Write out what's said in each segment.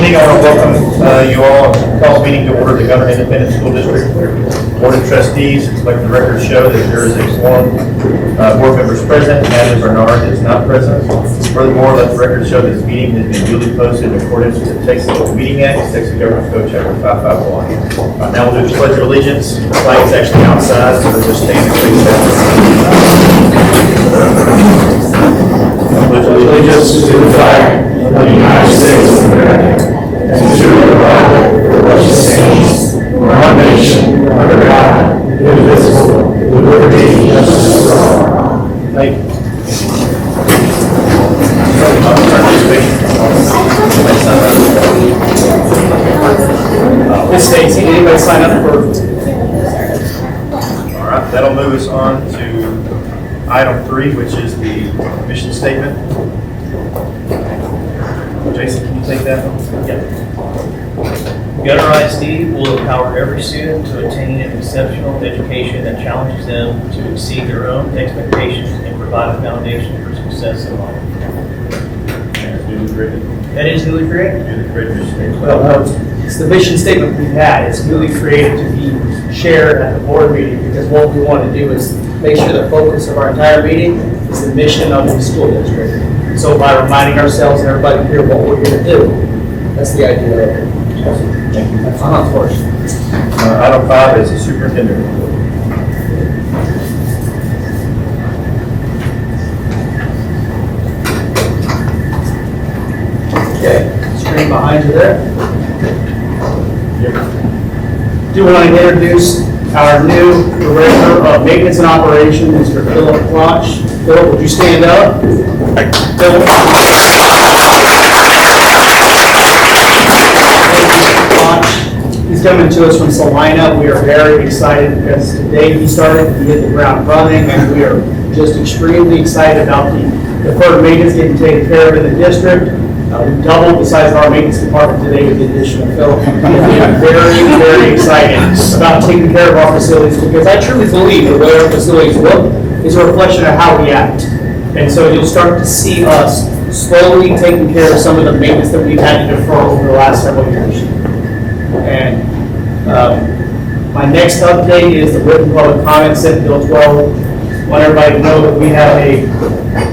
evening. I want to welcome you all to call meeting to order the Government Independent School District Board of Trustees. Let the record show that there is a quorum board members present. Adam Bernard is not present. Furthermore, let the record show that this meeting has been duly posted in accordance with the Texas Open Meeting Act, Texas Government Code Chapter 551. Now we'll do the Pledge of Allegiance. The flag is actually outside, so we'll just stand and face that. Pledge allegiance to the flag of the United States of America, and to the republic for which it stands, one nation, under God, indivisible, with liberty and justice for all. Thank you. Miss Stacy, anybody sign up for? All right, that'll move us on to item 3, which is the mission statement. Jason, can you take that one? Governor GISD will empower every student to attain an exceptional education that challenges them to exceed their own expectations and provide a foundation for success in life. That is newly created. Well, it's the mission statement we've had. It's newly created to be shared at the board meeting, because what we want to do is make sure the focus of our entire meeting is the mission of the school district. So by reminding ourselves and everybody here what we're here to do, that's the idea of it. Thank you. That's on, of course. Item 5 is the superintendent report. Okay, screen behind you there. Do want to introduce our new Director of Maintenance and Operations, Mr. Philip Klotch. Philip, would you stand up? Philip. He's coming to us from Salina. We are very excited because today he started, he hit the ground running, and we are just extremely excited about the deferred maintenance getting taken care of in the district. We doubled the size of our maintenance department today with the addition of Philip. We are very, very excited about taking care of our facilities, because I truly believe the way our facilities look is a reflection of how we act. And so you'll start to see us slowly taking care of some of the maintenance that we've had to defer over the last several years. And my next update is the written public comment, Senate Bill 12. I want everybody to know that we have a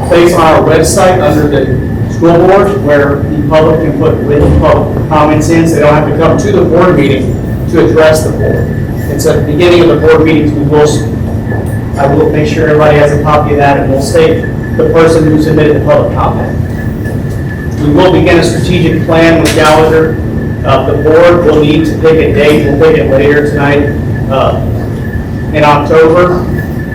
place on our website under the school board where the public can put written public comments in, so they don't have to come to the board meeting to address the board. And so at the beginning of the board meetings, I will make sure everybody has a copy of that, and we'll state the person who submitted the public comment. We will begin a strategic plan with Gallagher. The board will need to pick a date. We'll pick it later tonight in October,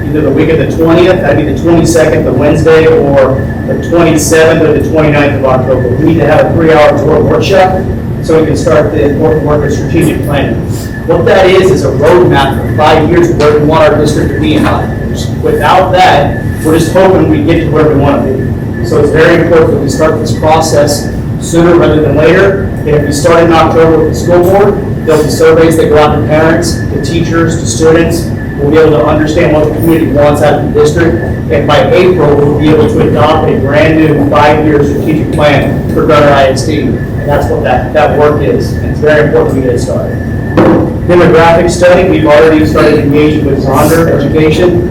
either the week of the 20th, that'd be the 22nd, the Wednesday, or the 27th or the 29th of October. We need to have a 3-hour tour workshop so we can start the important work of strategic planning. What that is a roadmap for 5 years of where we want our district to be in 5 years. Without that, we're just hoping we get to where we want to be. So it's very important that we start this process sooner rather than later. And if we start in October with the school board, there'll be surveys that go out to parents, to teachers, to students. We'll be able to understand what the community wants out of the district. And by April, we'll be able to adopt a brand new 5-year strategic plan for Governor ISD. And that's what that work is. And it's very important we get it started. Demographic study, we've already started engaging with Zonder Education.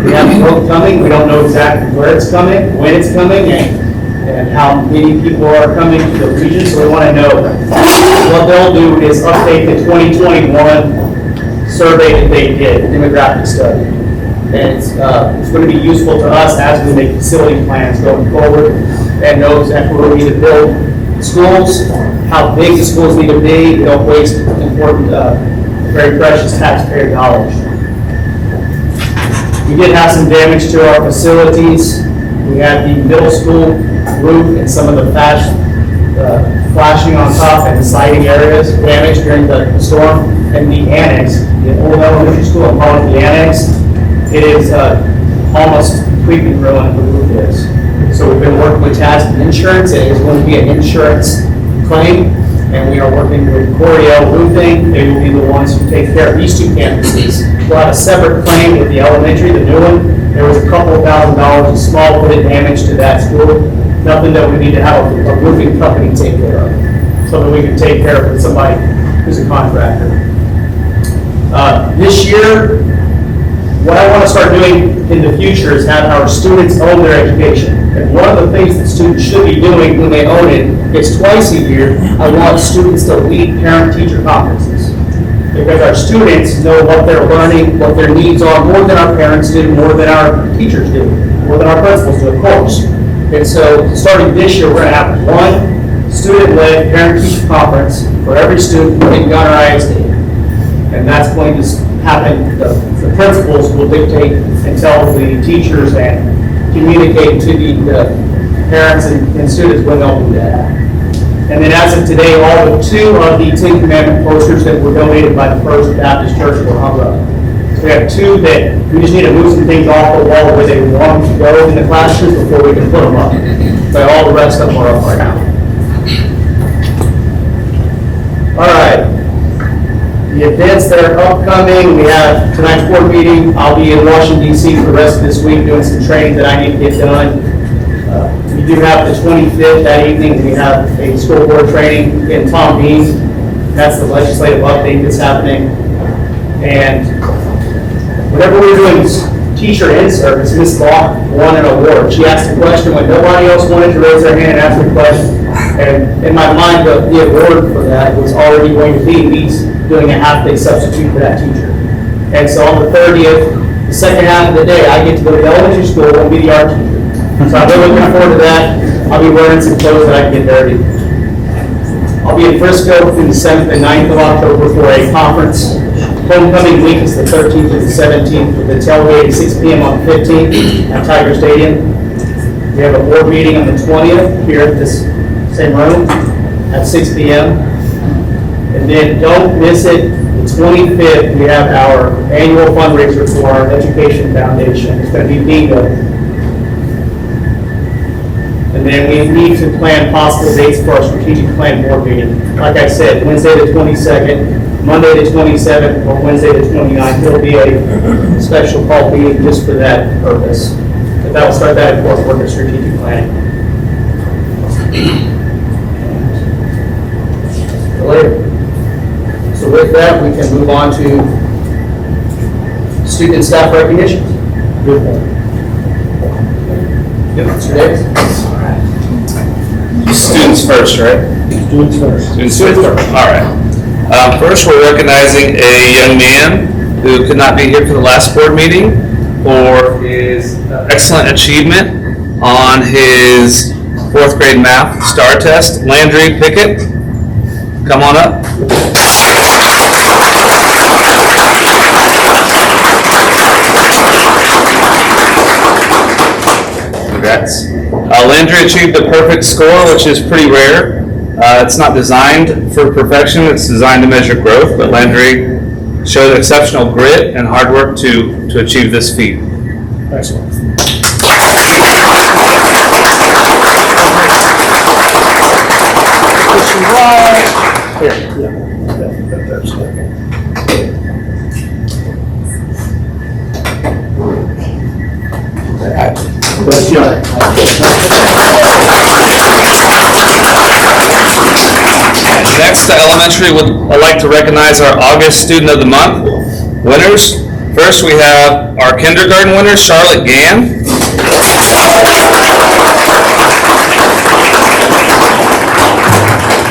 We have growth coming. We don't know exactly where it's coming, when it's coming, and how many people are coming to the region. So we want to know what they'll do is update the 2021 survey that they did, demographic study. And it's going to be useful to us as we make facility plans going forward, and know exactly where we need to build schools, how big the schools need to be. We don't waste important, very precious taxpayer dollars. We did have some damage to our facilities. We had the middle school roof and some of the flashing on top and the siding areas damaged during the storm. And the annex, the old elementary school, I'm calling it the annex, it is almost completely ruined, the roof is. So we've been working with Tasman Insurance. It is going to be an insurance claim, and we are working with Coriel Roofing. They will be the ones who take care of these 2 campuses. We'll have a separate claim with the elementary, the new one. There was a couple of $1,000 of small wooden damage to that school. Nothing that we need to have a roofing company take care of. so that we can take care of it with somebody who's a contractor. This year, what I want to start doing in the future is have our students own their education. And one of the things that students should be doing when they own it is twice a year, I want students to lead parent-teacher conferences. Because our students know what they're learning, what their needs are, more than our parents do, more than our teachers do, more than our principals do, of course. And so, starting this year, we're going to have one student-led parent-teacher conference for every student in Gunner ISD. And that's going to happen, the principals will dictate and tell the teachers and communicate to the parents and students when they'll do that. And then as of today, all but 2 of the 10 Commandment posters that were donated by the First Baptist Church were hung up. So we have 2 that we just need to move some things off the wall where they want to go in the classrooms before we can put them up. But all the rest of them are up right now. All right. The events that are upcoming, we have tonight's board meeting. I'll be in Washington, D.C. for the rest of this week doing some training that I need to get done. We do have the 25th that evening. We have a school board training in Tom Bean. That's the legislative update that's happening. And whenever we're doing teacher in-service, Ms. Bach won an award. She asked a question when nobody else wanted to raise their hand and ask a question. And in my mind, the award for that was already going to be me doing a half-day substitute for that teacher. And so on the 30th, the second half of the day, I get to go to the elementary school and be the art teacher. So I've been looking forward to that. I'll be wearing some clothes that I can get dirty. I'll be in Frisco between the 7th and 9th of October for a conference. Homecoming week is the 13th and the 17th, with the tailgate at 6 p.m. on the 15th at Tiger Stadium. We have a board meeting on the 20th here at this same room at 6 p.m. And then don't miss it, the 25th, we have our annual fundraiser for our education foundation. It's going to be bingo. And then we need to plan possible dates for our strategic plan board meeting. Like I said, Wednesday the 22nd, Monday the 27th, or Wednesday the 29th. There'll be a special call meeting just for that purpose. But that will start that at 4th work of strategic planning. Later. So with that, we can move on to student and staff recognition. Good one. Mr. Davis? Students first, right? Students first. Students first. All right. First, we're recognizing a young man who could not be here for the last board meeting for his excellent achievement on his 4th grade math STAR test. Landry Pickett, come on up. Congrats. Landry achieved a perfect score, which is pretty rare. It's not designed for perfection, it's designed to measure growth, but Landry showed exceptional grit and hard work to achieve this feat. Excellent. Here. Next, the elementary would like to recognize our August Student of the Month winners. First, we have our kindergarten winner, Charlotte Gann.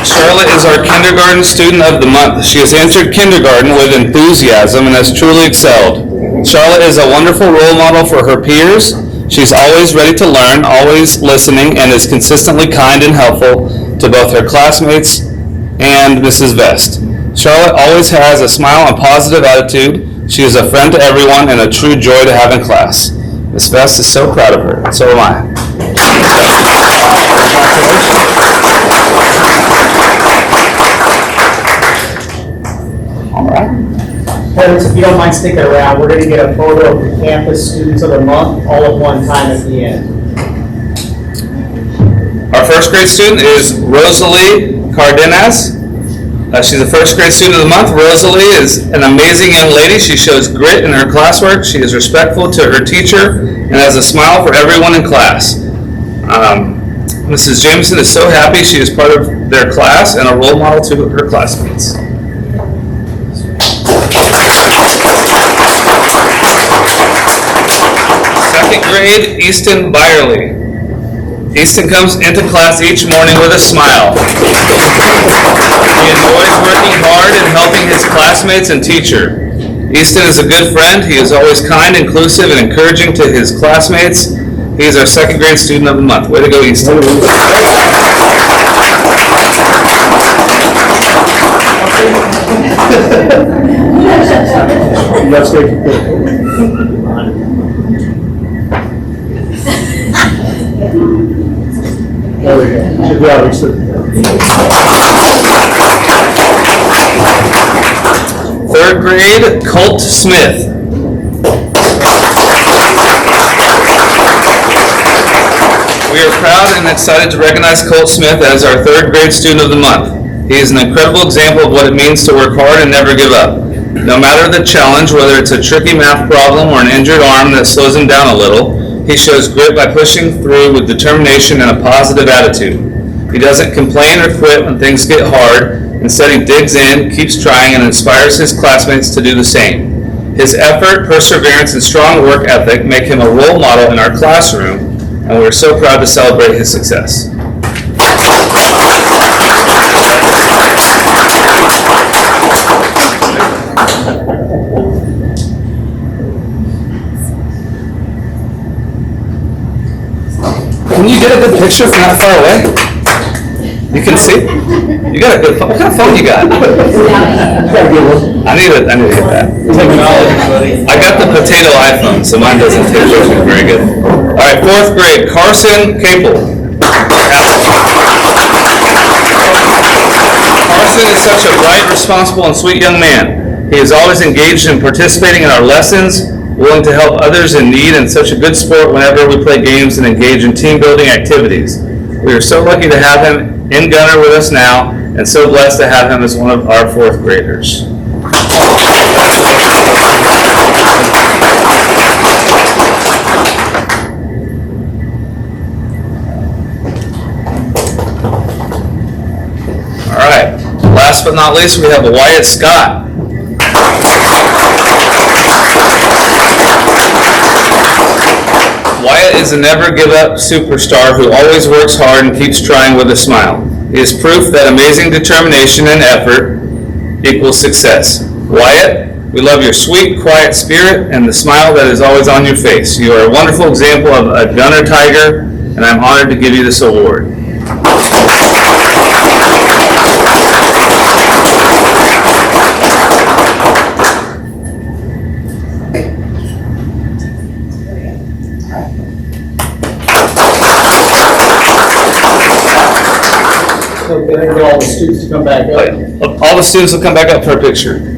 Charlotte is our kindergarten student of the month. She has entered kindergarten with enthusiasm and has truly excelled. Charlotte is a wonderful role model for her peers. She's always ready to learn, always listening, and is consistently kind and helpful to both her classmates and Mrs. Vest. Charlotte always has a smile and positive attitude. She is a friend to everyone and a true joy to have in class. Miss Vest is so proud of her, and so am I. All right. Parents, if you don't mind sticking around, we're going to get a photo of the campus students of the month all at one time at the end. Our first grade student is Rosalie Cardenas. She's a first grade student of the month. Rosalie is an amazing young lady. She shows grit in her classwork. She is respectful to her teacher and has a smile for everyone in class. Mrs. Jameson is so happy she is part of their class and a role model to her classmates. Second grade, Easton Byerly. Easton comes into class each morning with a smile. He enjoys working hard and helping his classmates and teacher. Easton is a good friend. He is always kind, inclusive, and encouraging to his classmates. He is our second grade student of the month. Way to go, Easton. Let's go. There we go. Should be out of Third grade, Colt Smith. We are proud and excited to recognize Colt Smith as our third grade student of the month. He is an incredible example of what it means to work hard and never give up. No matter the challenge, whether it's a tricky math problem or an injured arm that slows him down a little, he shows grit by pushing through with determination and a positive attitude. He doesn't complain or quit when things get hard. Instead, he digs in, keeps trying, and inspires his classmates to do the same. His effort, perseverance, and strong work ethic make him a role model in our classroom, and we're so proud to celebrate his success. Can you get a good picture from that far away? You can see? You got a good phone. What kind of phone you got? I need to get that. I got the potato iPhone, so mine doesn't take pictures very good. All right, fourth grade, Carson Capel. Carson is such a bright, responsible, and sweet young man. He is always engaged in participating in our lessons, willing to help others in need, and such a good sport whenever we play games and engage in team-building activities. We are so lucky to have him in Gunner with us now, and so blessed to have him as one of our fourth graders. All right, last but not least, we have Wyatt Scott. Wyatt is a never-give-up superstar who always works hard and keeps trying with a smile. He is proof that amazing determination and effort equals success. Wyatt, we love your sweet, quiet spirit and the smile that is always on your face. You are a wonderful example of a Gunner Tiger, and I'm honored to give you this award. Okay, get all the students to come back up. All the students will come back up for a picture.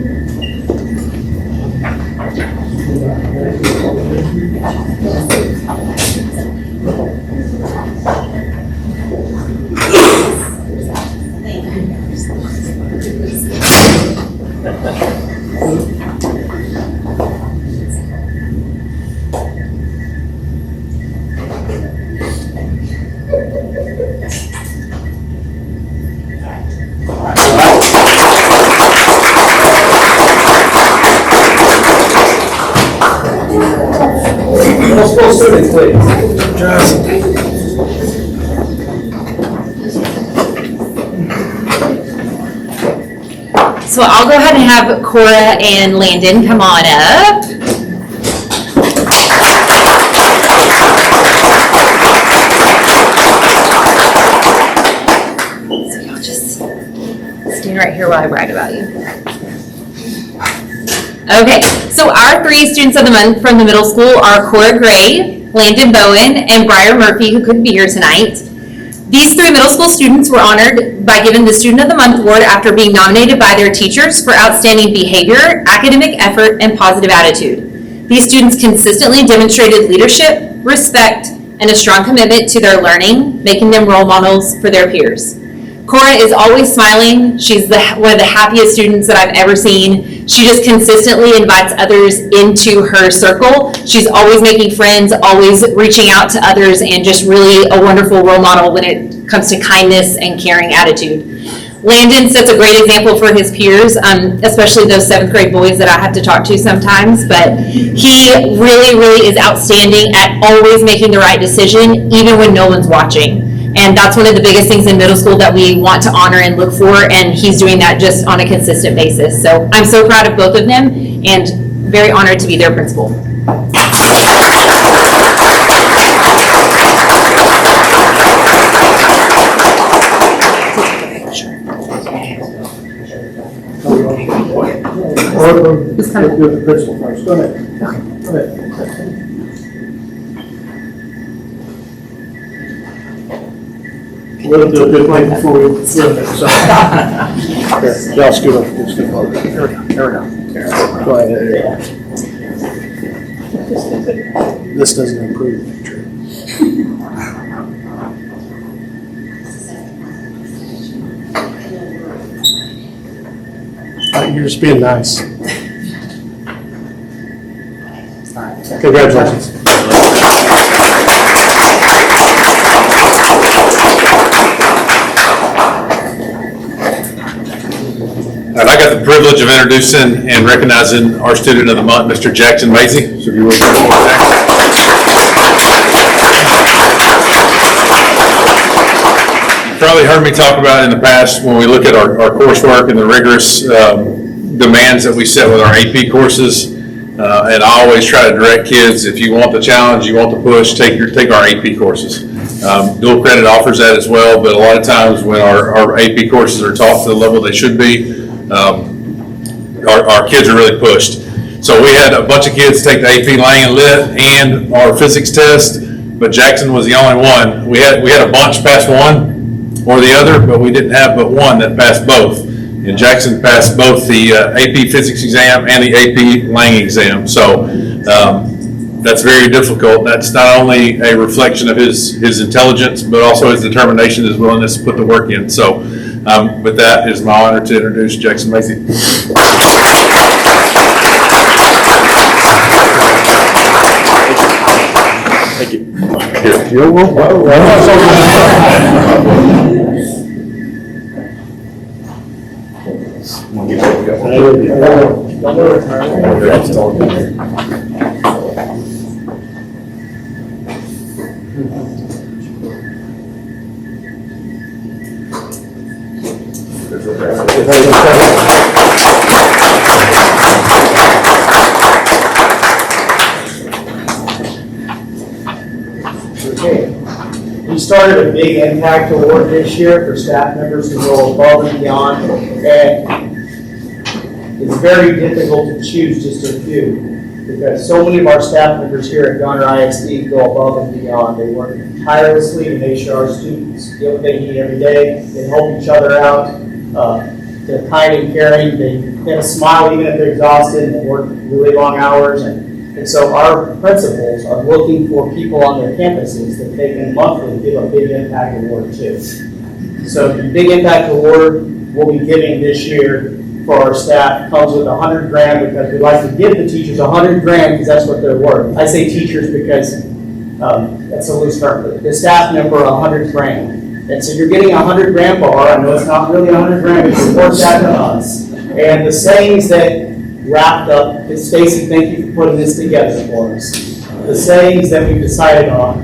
Full students, please. So I'll go ahead and have Cora and Landon come on up. So y'all just stand right here while I brag about you. Okay, so our three students of the month from the middle school are Cora Gray, Landon Bowen, and Briar Murphy, who couldn't be here tonight. These three middle school students were honored by giving the Student of the Month award after being nominated by their teachers for outstanding behavior, academic effort, and positive attitude. These students consistently demonstrated leadership, respect, and a strong commitment to their learning, making them role models for their peers. Cora is always smiling. She's one of the happiest students that I've ever seen. She just consistently invites others into her circle. She's always making friends, always reaching out to others, and just really a wonderful role model when it comes to kindness and caring attitude. Landon sets a great example for his peers, especially those 7th grade boys that I have to talk to sometimes, but he really, really is outstanding at always making the right decision, even when no one's watching. And that's one of the biggest things in middle school that we want to honor and look for, and he's doing that just on a consistent basis. So I'm so proud of both of them and very honored to be their principal. Who's coming? Do the principal first. Go ahead. Go ahead. We'll do a good thing before we do it. So. Y'all scoot up. Scoot over. There we go. Go ahead. This doesn't improve. You're just being nice. Congratulations. I got the privilege of introducing and recognizing our student of the month, Mr. Jackson Mazie. So if you will, Jackson. You've probably heard me talk about in the past when we look at our coursework and the rigorous demands that we set with our AP courses. And I always try to direct kids, if you want the challenge, you want the push, take our AP courses. Dual credit offers that as well, but a lot of times when our AP courses are taught to the level they should be, our kids are really pushed. So we had a bunch of kids take the AP Lang and Lit and our physics test, but Jackson was the only one. We had a bunch pass one or the other, but we didn't have but one that passed both. And Jackson passed both the AP physics exam and the AP Lang exam. So that's very difficult. That's not only a reflection of his intelligence, but also his determination, his willingness to put the work in. So with that, it is my honor to introduce Jackson Mazie. Thank you. You're welcome. Okay. We started a big impact award this year for staff members who go above and beyond, and it's very difficult to choose just a few because so many of our staff members here at Gunner ISD go above and beyond. They work tirelessly to make sure our students get what they need every day. They help each other out. They're kind and caring. They have a smile even if they're exhausted and they work really long hours. And so our principals are looking for people on their campuses that they can monthly give a big impact award to. So the big impact award we'll be giving this year for our staff comes with $100,000 because we like to give the teachers $100,000 because that's what they're worth. I say teachers because that's a loose term. But the staff member $100,000. And so you're getting $100,000 bar. I know it's not really $100,000, but it works out to us. And the sayings that wrapped up, Stacy, thank you for putting this together for us. The sayings that we've decided on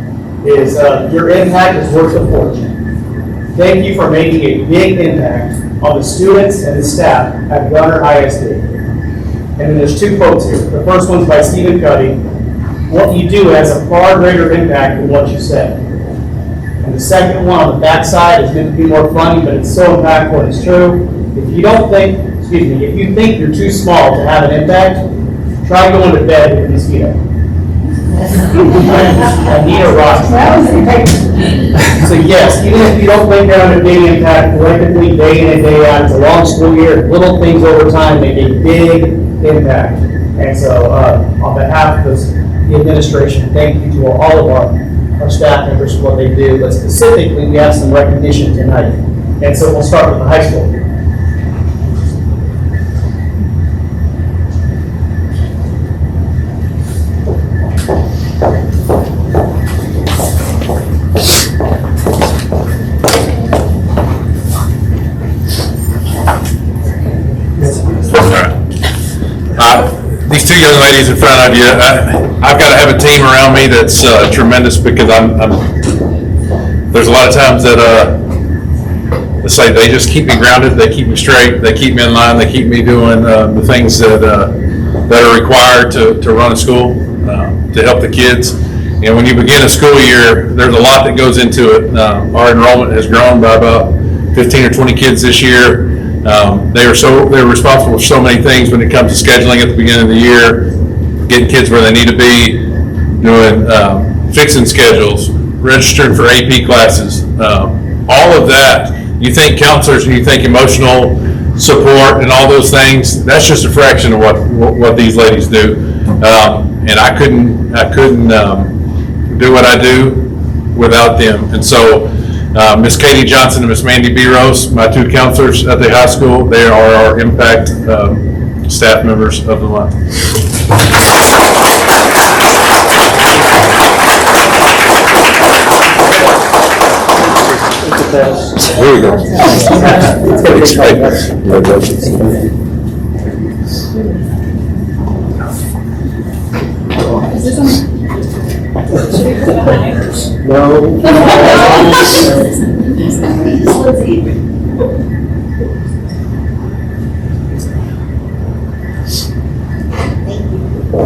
is your impact is worth a fortune. Thank you for making a big impact on the students and the staff at Gunner ISD. And then there's two quotes here. The first one's by Stephen Cuddy. What you do has a far greater impact than what you say. And the second one on the back side is meant to be more funny, but it's so impactful and it's true. If you think you're too small to have an impact, try going to bed with a mosquito. I need a rock. So yes, even if you don't think they're having a big impact collectively, day in and day out, it's a long school year, little things over time make a big impact. And so on behalf of the administration, thank you to all of our staff members for what they do, but specifically we have some recognition tonight. And so we'll start with the high school. These two young ladies in front of you, I've got to have a team around me that's tremendous, because there's a lot of times that let's say they just keep me grounded, they keep me straight, they keep me in line, they keep me doing the things that are required to run a school, to help the kids. And when you begin a school year, there's a lot that goes into it. Our enrollment has grown by about 15 or 20 kids this year. They're responsible for so many things when it comes to scheduling at the beginning of the year, getting kids where they need to be, doing fixing schedules, registering for AP classes, all of that. You think counselors and you think emotional support and all those things, that's just a fraction of what these ladies do. And I couldn't do what I do without them. And so Miss Katie Johnson and Miss Mandy Biros, my two counselors at the high school, they are our Impact staff members of the month. Here we go.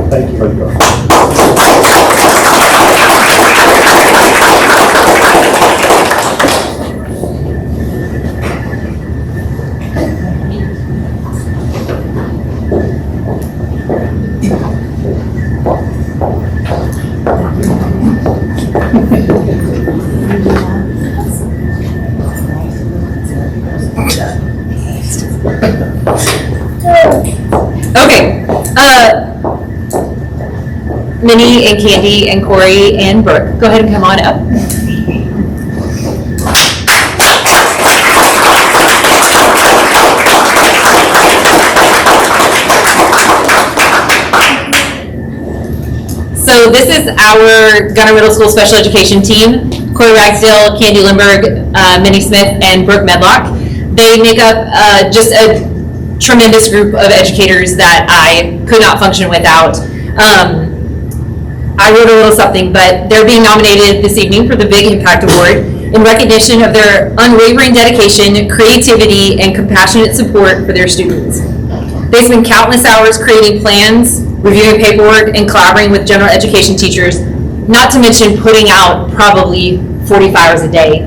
Thank you. Okay, Minnie and Candy and Corey and Brooke, go ahead and come on up. So this is our Gunner Middle School Special Education team. Corey Ragsdale, Candy Lindbergh, Minnie Smith, and Brooke Medlock. They make up just a tremendous group of educators that I could not function without. I wrote a little something, but they're being nominated this evening for the Big Impact Award in recognition of their unwavering dedication, creativity, and compassionate support for their students. They spend countless hours creating plans, reviewing paperwork, and collaborating with general education teachers, not to mention putting out probably 45 hours a day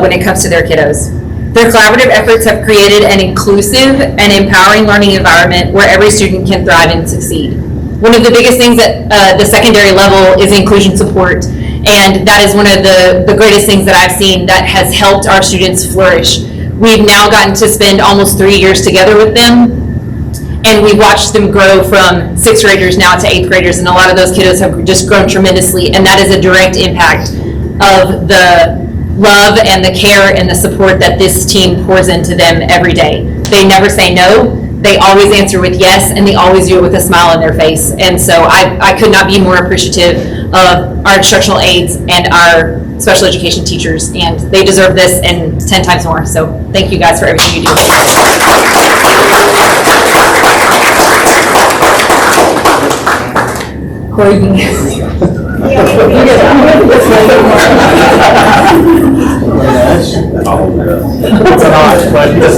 when it comes to their kiddos. Their collaborative efforts have created an inclusive and empowering learning environment where every student can thrive and succeed. One of the biggest things at the secondary level is inclusion support, and that is one of the greatest things that I've seen that has helped our students flourish. We've now gotten to spend almost 3 years together with them, and we've watched them grow from 6th graders now to 8th graders, and a lot of those kiddos have just grown tremendously, and that is a direct impact of the love and the care and the support that this team pours into them every day. They never say no, they always answer with yes, and they always do it with a smile on their face. And so I could not be more appreciative of our instructional aides and our special education teachers, and they deserve this and 10 times more. So thank you guys for everything you do. Corey, It's an odd, but this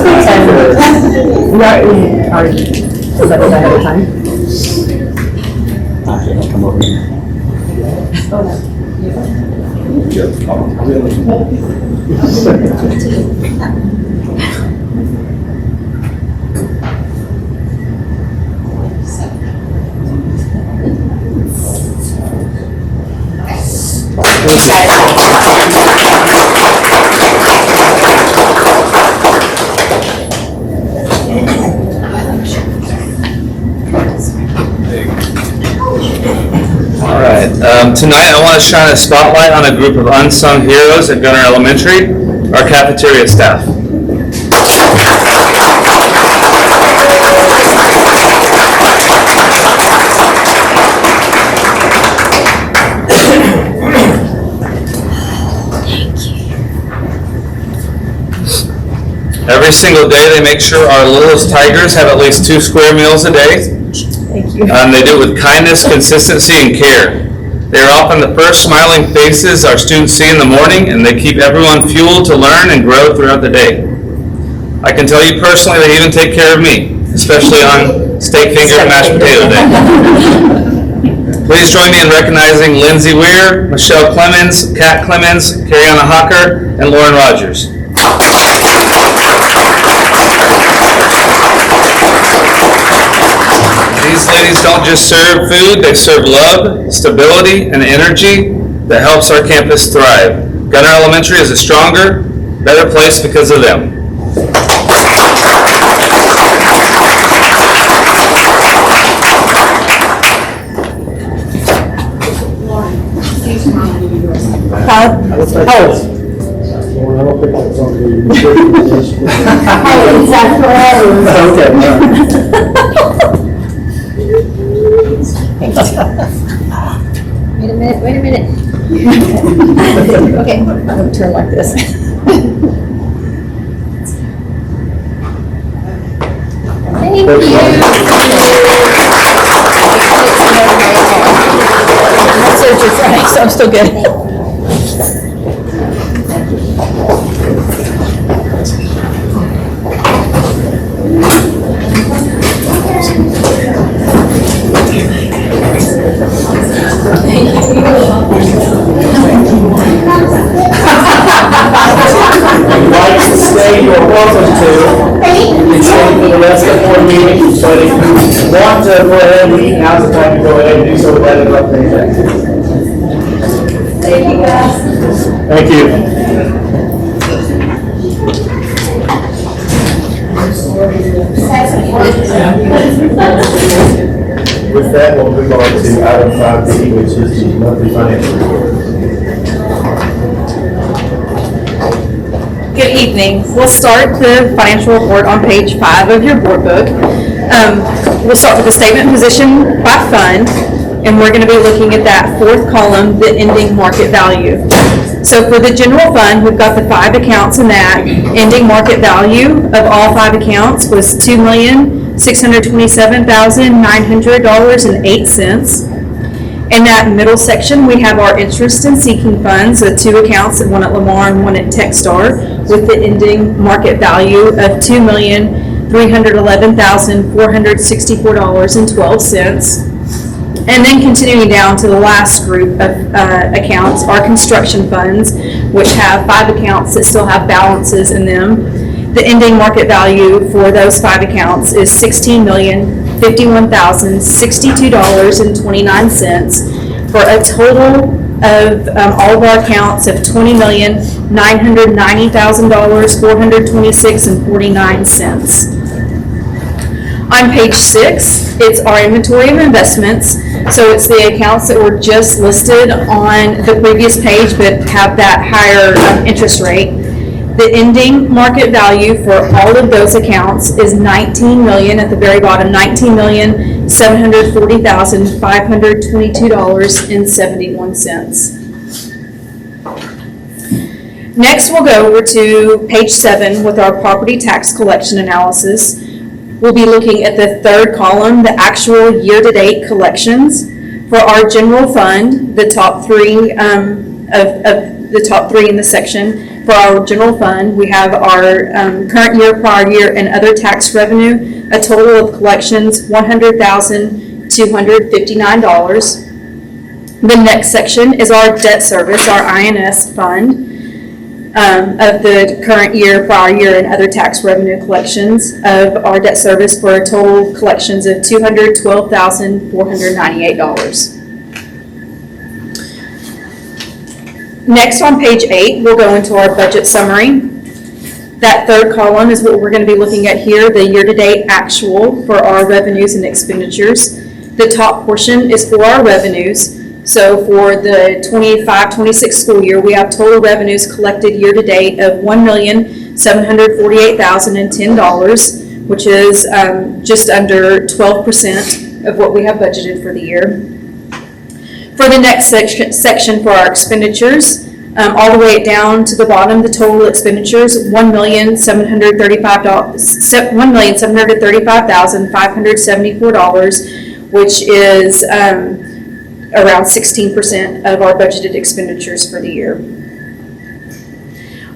ahead of time. Come over here. All right. Tonight, I want to shine a spotlight on a group of unsung heroes at Gunner Elementary, our cafeteria staff. Every single day, they make sure our littlest tigers have at least 2 square meals a day. Thank you. They do it with kindness, consistency, and care. They are often the first smiling faces our students see in the morning, and they keep everyone fueled to learn and grow throughout the day. I can tell you personally, they even take care of me, especially on steak finger and mashed potato day. Please join me in recognizing Lindsay Weir, Michelle Clemens, Kat Clemens, Kariana Hawker, and Lauren Rogers. These ladies don't just serve food, they serve love, stability, and energy that helps our campus thrive. Gunner Elementary is a stronger, better place because of them. Wait a minute. Okay, I'm gonna turn like this. Thank you. So I'm still good. Like to stay, you are welcome to. You can stay for the rest of the board meeting, but if you want to go ahead and eat, now's the time to go ahead and do so without interrupting anything. Thank you, guys. Thank you. With that, we'll move on to item 5B, which is the monthly financial report. Good evening. We'll start the financial report on page 5 of your board book. We'll start with the statement position by fund, and we're going to be looking at that 4th column, the ending market value. So for the general fund, we've got the 5 accounts in that. Ending market value of all 5 accounts was $2,627,900.08. In that middle section, we have our interest and seeking funds, the 2 accounts, one at Lamar and one at Techstar, with the ending market value of $2,311,464.12. And then continuing down to the last group of accounts, our construction funds, which have 5 accounts that still have balances in them. The ending market value for those 5 accounts is $16,051,062.29 for a total of all of our accounts of $20,990,426.49. On page 6, it's our inventory of investments. So it's the accounts that were just listed on the previous page but have that higher interest rate. The ending market value for all of those accounts is $19 million at the very bottom, $19,740,522.71. Next, we'll go over to page 7 with our property tax collection analysis. We'll be looking at the 3rd column, the actual year-to-date collections. For our general fund, the top 3 the top 3 in the section. For our general fund, we have our current year, prior year, and other tax revenue, a total of collections $100,259. The next section is our debt service, our INS fund, of the current year, prior year, and other tax revenue collections of our debt service for a total collections of $212,498. Next, on page 8, we'll go into our budget summary. That 3rd column is what we're going to be looking at here, the year-to-date actual for our revenues and expenditures. The top portion is for our revenues. So for the 25-26 school year, we have total revenues collected year-to-date of $1,748,010, which is just under 12% of what we have budgeted for the year. For the next section for our expenditures, All the way down to the bottom, the total expenditures, $1,735,574, which is around 16% of our budgeted expenditures for the year.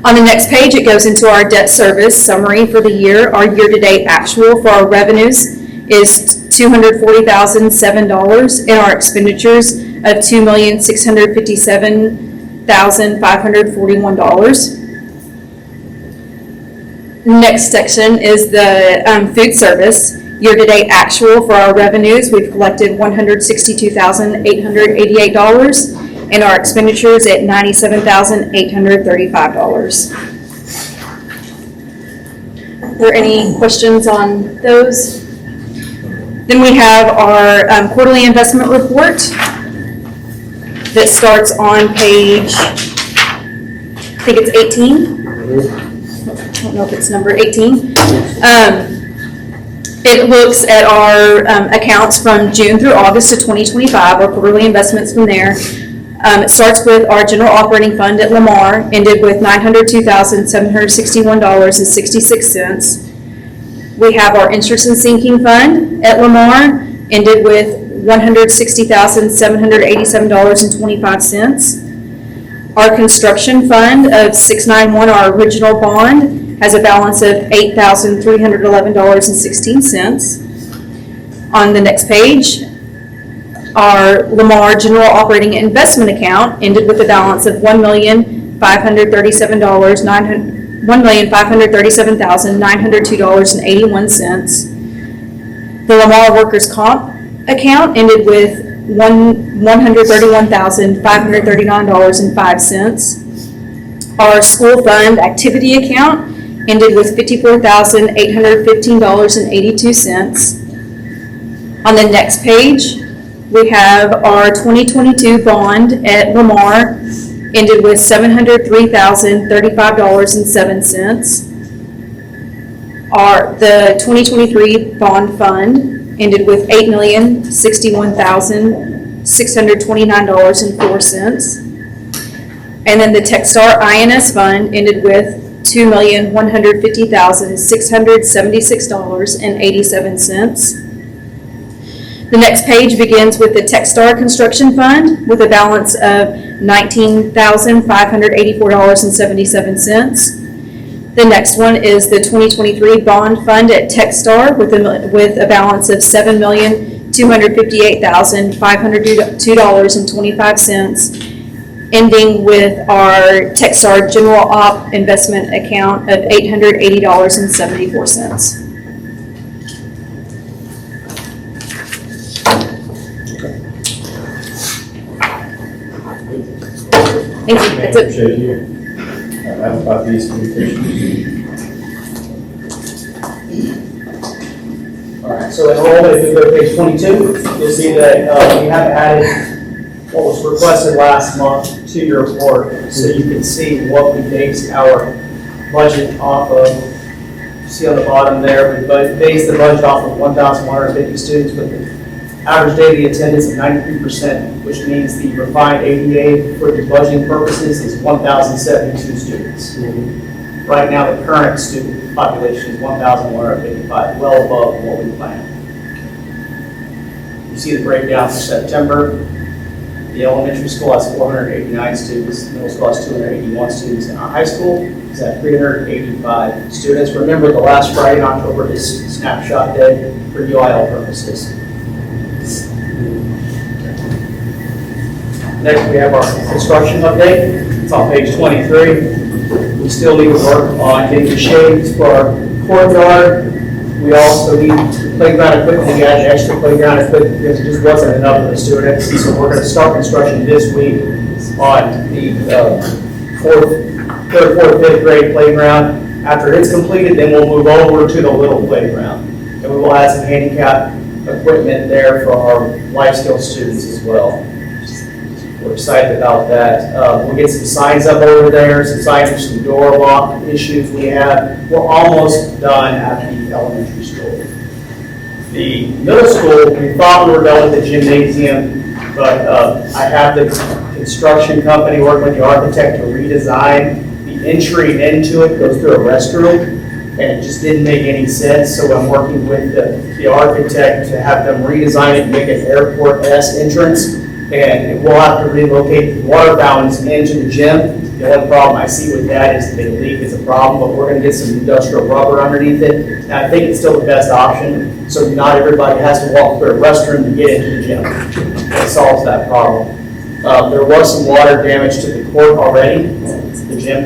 On the next page, it goes into our debt service summary for the year. Our year-to-date actual for our revenues is $240,007, and our expenditures of $2,657,541. Next section is the food service. Year-to-date actual for our revenues, we've collected $162,888, and our expenditures at $97,835. Are there any questions on those? Then we have our quarterly investment report that starts on page, I think it's 18. I don't know if it's number 18. It looks at our accounts from June through August of 2025, our quarterly investments from there. It starts with our general operating fund at Lamar, ended with $902,761.66. We have our interest and sinking fund at Lamar, ended with $160,787.25. Our construction fund of 691, our original bond, has a balance of $8,311.16. On the next page, our Lamar General Operating Investment Account ended with a balance of $1,537,902.81. The Lamar Workers' Comp account ended with $131,539.05. Our school fund activity account ended with $54,815.82. On the next page, we have our 2022 bond at Lamar, ended with $703,035.07. The 2023 bond fund ended with $8,061,629.04. And then the Techstar INS fund ended with $2,150,676.87. The next page begins with the Techstar Construction Fund with a balance of $19,584.77. The next one is the 2023 Bond Fund at Techstar with a balance of $7,258,502.25, ending with our Techstar General Op Investment Account of $880.74. Thank you. That's it. Appreciate you. That's about these communications. All right, so enrollment, if you go to page 22, you'll see that we have added what was requested last month to your report, so you can see what we based our budget off of. See on the bottom there, we based the budget off of 1,150 students with the average daily attendance of 93%, which means the refined ADA for the budgeting purposes is 1,072 students. Right now, the current student population is 1,155, well above what we planned. You see the breakdown for September. The elementary school has 489 students, middle school has 281 students, and our high school is at 385 students. Remember, the last Friday in October is snapshot day for UIL purposes. Next, we have our construction update. It's on page 23. We still need to work on getting the shades for our courtyard. We also need playground equipment. We added extra playground equipment because it just wasn't enough for the students. So we're going to start construction this week on the third, fourth, fifth grade playground. After it's completed, then we'll move over to the little playground. And we will add some handicap equipment there for our life skills students as well. We're excited about that. We'll get some signs up over there, some signs for some door lock issues we have. We're almost done at the elementary school. The middle school, we thought we were done with the gymnasium, but I have the construction company working with the architect to redesign. The entry into it goes through a restroom, and it just didn't make any sense, so I'm working with the architect to have them redesign it and make an airport-esque entrance, and we'll have to relocate the water fountains into the gym. The only problem I see with that is the leak is a problem, but we're gonna get some industrial rubber underneath it, and I think it's still the best option, so not everybody has to walk through a restroom to get into the gym. It solves that problem. There was some water damage to the court already, the gym,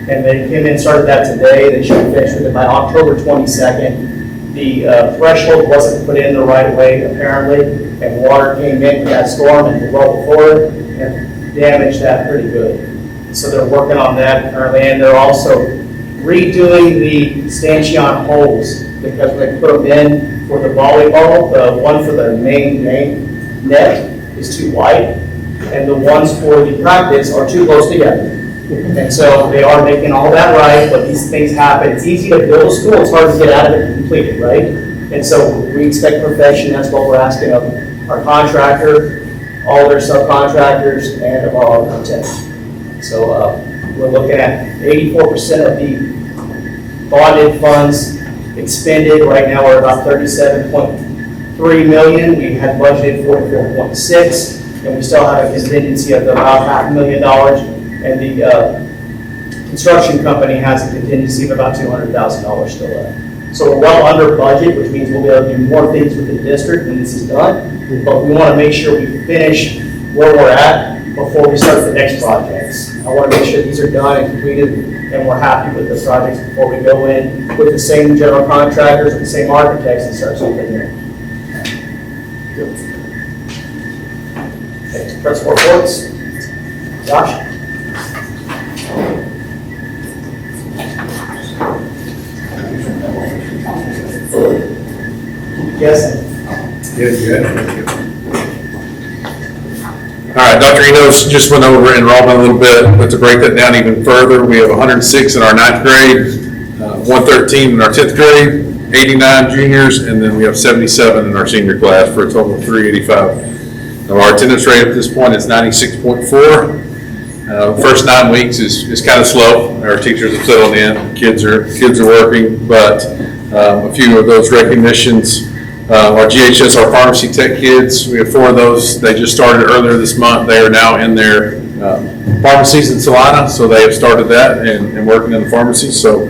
and they came in and started that today. They should finish with it by October 22nd. The threshold wasn't put in the right way apparently, and water came in with that storm and well before it and damaged that pretty good. So they're working on that currently, and they're also redoing the stanchion holes because they put them in for the volleyball. The one for the main net is too wide, and the ones for the practice are too close together. And so they are making all that right, but these things happen. It's easy to build a school, it's hard to get out of it and complete it, right? And so we expect perfection, that's what we're asking of our contractor, all their subcontractors, and of our architects. So we're looking at 84% of the bonded funds expended. Right now, we're about 37.3 million. We had budgeted 44.6, and we still have a contingency of about $500,000. And the construction company has a contingency of about $200,000 still left. So we're well under budget, which means we'll be able to do more things with the district when this is done. But we want to make sure we finish where we're at before we start the next projects. I want to make sure these are done and completed, and we're happy with the projects before we go in with the same general contractors and the same architects and start something new. Okay, principal reports. Josh? Yes. All right, Dr. Enos just went over enrollment a little bit, but to break that down even further, we have 106 in our 9th grade, 113 in our 10th grade, 89 juniors, and then we have 77 in our senior class for a total of 385. Now, our attendance rate at this point is 96.4. First 9 weeks is kind of slow. Our teachers have settled in, kids are working, but a few of those recognitions. Our GHS, our pharmacy tech kids, we have 4 of those. They just started earlier this month. They are now in their pharmacies in Salina, so they have started that and working in the pharmacy. So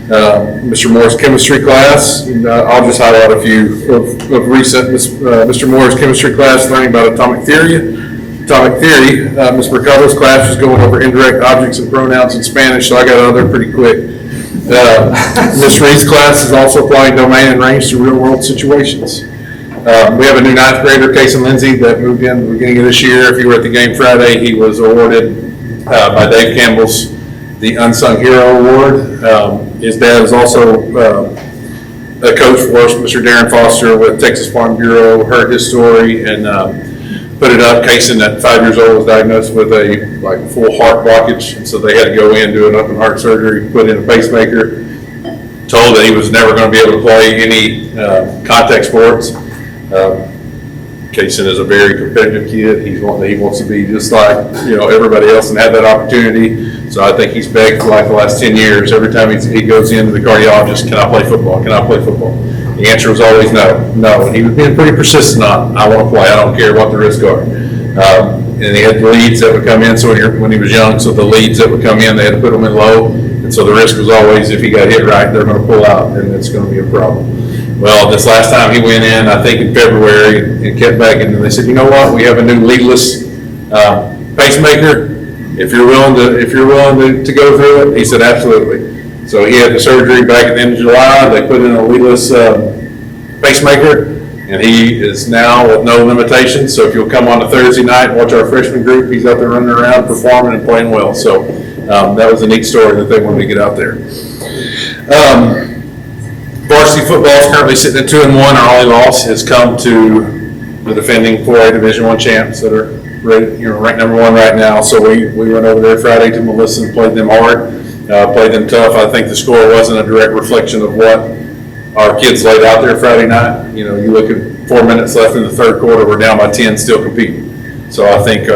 Mr. Moore's chemistry class, I'll just highlight a few of recent. Mr. Moore's chemistry class learning about atomic theory. Ms. Mercado's class was going over indirect objects and pronouns in Spanish, so I got out of there pretty quick. Ms. Reed's class is also applying domain and range to real world situations. We have a new 9th grader, Casey Lindsay, that moved in at the beginning of this year. If you were at the game Friday, he was awarded by Dave Campbell's the Unsung Hero Award. His dad is also a coach for us, Mr. Darren Foster with Texas Farm Bureau, heard his story and put it up. Casey at 5 years old was diagnosed with a full heart blockage, and so they had to go in, do an open heart surgery, put in a pacemaker, told that he was never going to be able to play any contact sports. Casey is a very competitive kid. He wants to be just like everybody else and have that opportunity. So I think he's begged for the last 10 years. Every time he goes into the cardiologist, can I play football? Can I play football? The answer was always no. And he was being pretty persistent on, I want to play. I don't care what the risks are. And he had leads that would come in. So when he was young, so the leads that would come in, they had to put them in low. And so the risk was always, if he got hit right, they're going to pull out, and it's going to be a problem. Well, this last time he went in, I think in February, and kept back, and they said, you know what? We have a new leadless pacemaker. If you're willing to go through it, he said, absolutely. So he had the surgery back at the end of July. They put in a leadless pacemaker, and he is now with no limitations. So if you'll come on a Thursday night and watch our freshman group, he's out there running around, performing and playing well. So that was a neat story that they wanted to get out there. Varsity football is currently sitting at 2-1. Our only loss has come to the defending 4A Division I champs that are ranked number 1 right now. So we went over there Friday to Melissa and played them hard. Played them tough. I think the score wasn't a direct reflection of what our kids laid out there Friday night. You look at 4 minutes left in the third quarter, we're down by 10, still competing. So I think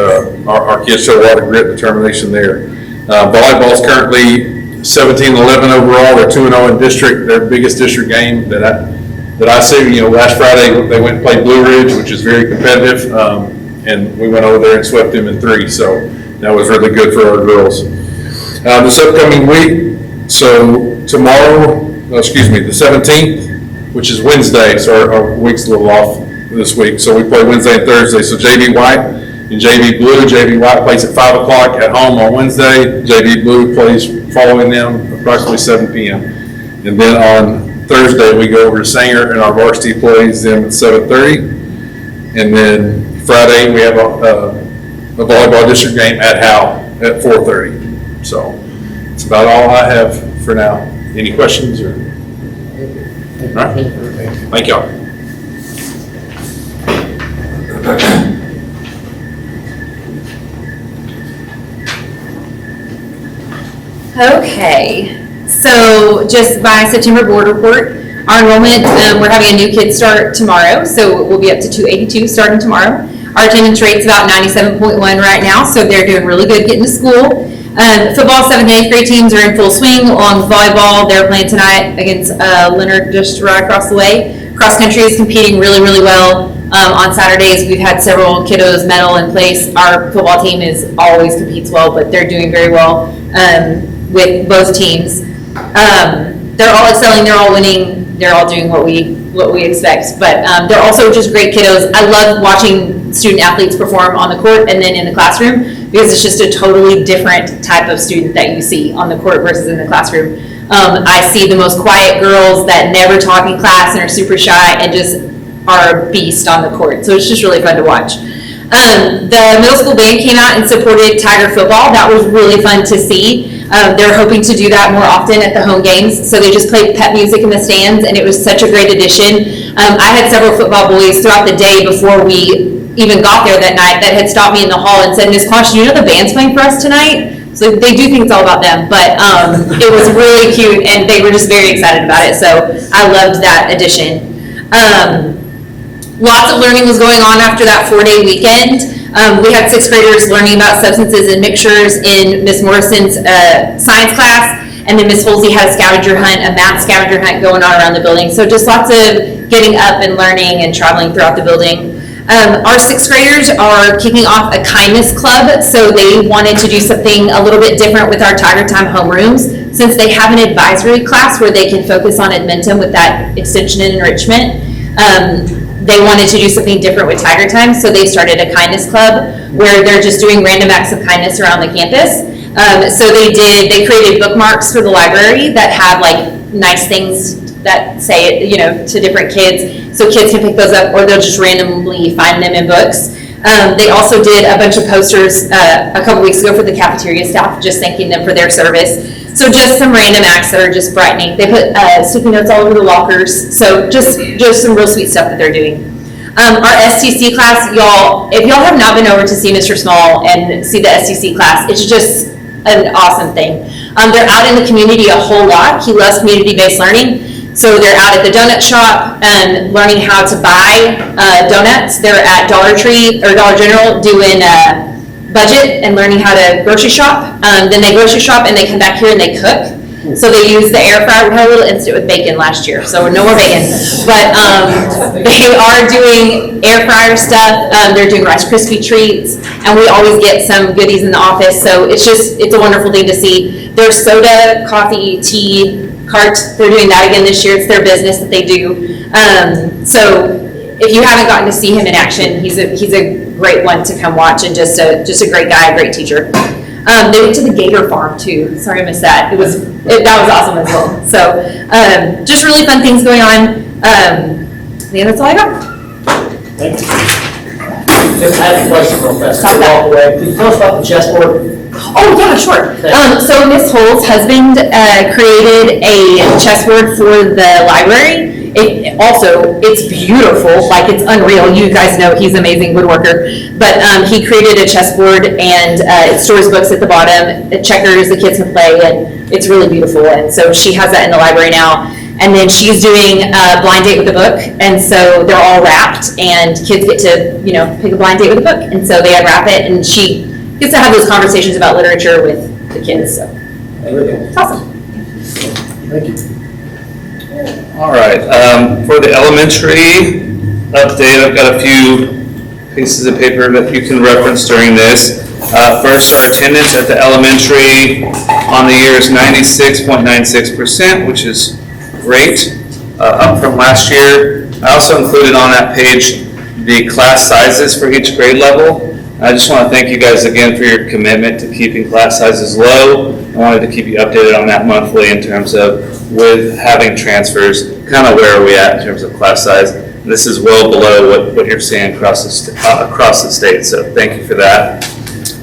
our kids show a lot of grit and determination there. Volleyball's currently 17-11 overall. They're 2-0 in district. Their biggest district game that I see. Last Friday they went and played Blue Ridge, which is very competitive, and we went over there and swept them in 3. So that was really good for our girls. This upcoming week, so tomorrow, the 17th, which is Wednesday. So our week's a little off this week. So we play Wednesday and Thursday. So JV White and JV Blue. JV White plays at 5 o'clock at home on Wednesday. JV Blue plays following them approximately 7 p.m. And then on Thursday, we go over to Sanger and our varsity plays them at 7:30. And then Friday, we have a volleyball district game at Howe at 4:30. So that's about all I have for now. Any questions? All right. Thank y'all. Okay, so just by September board report, our enrollment, we're having a new kid start tomorrow, so we'll be up to 282 starting tomorrow. Our attendance rate's about 97.1 right now, so they're doing really good getting to school. Football 7th and 8th grade teams are in full swing, along with volleyball. They're playing tonight against Leonard just right across the way. Cross country is competing really, really well. On Saturdays, we've had several kiddos medal in place. Our football team always competes well, but they're doing very well with both teams. They're all excelling, they're all winning, they're all doing what we expect. But they're also just great kiddos. I love watching student athletes perform on the court and then in the classroom, because it's just a totally different type of student that you see on the court versus in the classroom. I see the most quiet girls that never talk in class and are super shy and just are a beast on the court. So it's just really fun to watch. The middle school band came out and supported Tiger football. That was really fun to see. They're hoping to do that more often at the home games. So they just played pep music in the stands, and it was such a great addition. I had several football bullies throughout the day before we even got there that night that had stopped me in the hall and said, "Ms. Quash, do you know the band's playing for us tonight?" So they do think it's all about them, but it was really cute, and they were just very excited about it. So I loved that addition. Lots of learning was going on after that 4-day weekend. We had 6th graders learning about substances and mixtures in Miss Morrison's science class, and then Miss Holsey had a scavenger hunt, a math scavenger hunt going on around the building. So just lots of getting up and learning and traveling throughout the building. Our 6th graders are kicking off a kindness club, so they wanted to do something a little bit different with our Tiger Time homerooms, since they have an advisory class where they can focus on Edmonton with that extension and enrichment. They wanted to do something different with Tiger Time, so they started a kindness club where they're just doing random acts of kindness around the campus. So they created bookmarks for the library that have like nice things that say it, to different kids, so kids can pick those up, or they'll just randomly find them in books. They also did a bunch of posters a couple weeks ago for the cafeteria staff, just thanking them for their service. So just some random acts that are just brightening. They put sticky notes all over the lockers, so just some real sweet stuff that they're doing. Our STC class, if y'all have not been over to see Mr. Small and see the STC class, it's just an awesome thing. They're out in the community a whole lot. He loves community-based learning. So they're out at the donut shop and learning how to buy donuts. They're at Dollar Tree or Dollar General doing budget and learning how to grocery shop. Then they grocery shop and they come back here and they cook. So they use the air fryer. We had a little incident with bacon last year, so no more bacon. But they are doing air fryer stuff. They're doing Rice Krispie treats, and we always get some goodies in the office. So it's a wonderful thing to see. Their soda, coffee, tea carts, they're doing that again this year. It's their business that they do. So if you haven't gotten to see him in action, he's a great one to come watch, and just a great guy, a great teacher. They went to the Gator Farm too. Sorry I missed that. That was awesome as well. So just really fun things going on. Yeah, that's all I got. Thank you. I have a question real fast. Walk away. Can you tell us about the chessboard? Oh yeah, sure. So Miss Hull's husband created a chessboard for the library. It's beautiful, like it's unreal. You guys know he's an amazing woodworker. But he created a chessboard, and it stores books at the bottom, checkers the kids can play, and it's really beautiful. And so she has that in the library now. And then she's doing a blind date with a book, and so they're all wrapped, and kids get to, pick a blind date with a book. And so they unwrap it, and she gets to have those conversations about literature with the kids, so. It's awesome. Thank you. All right, for the elementary update, I've got a few pieces of paper that you can reference during this. First, our attendance at the elementary on the year is 96.96%, which is great, up from last year. I also included on that page the class sizes for each grade level. I just want to thank you guys again for your commitment to keeping class sizes low. I wanted to keep you updated on that monthly in terms of with having transfers, kind of where are we at in terms of class size. This is well below what you're seeing across the state, so thank you for that.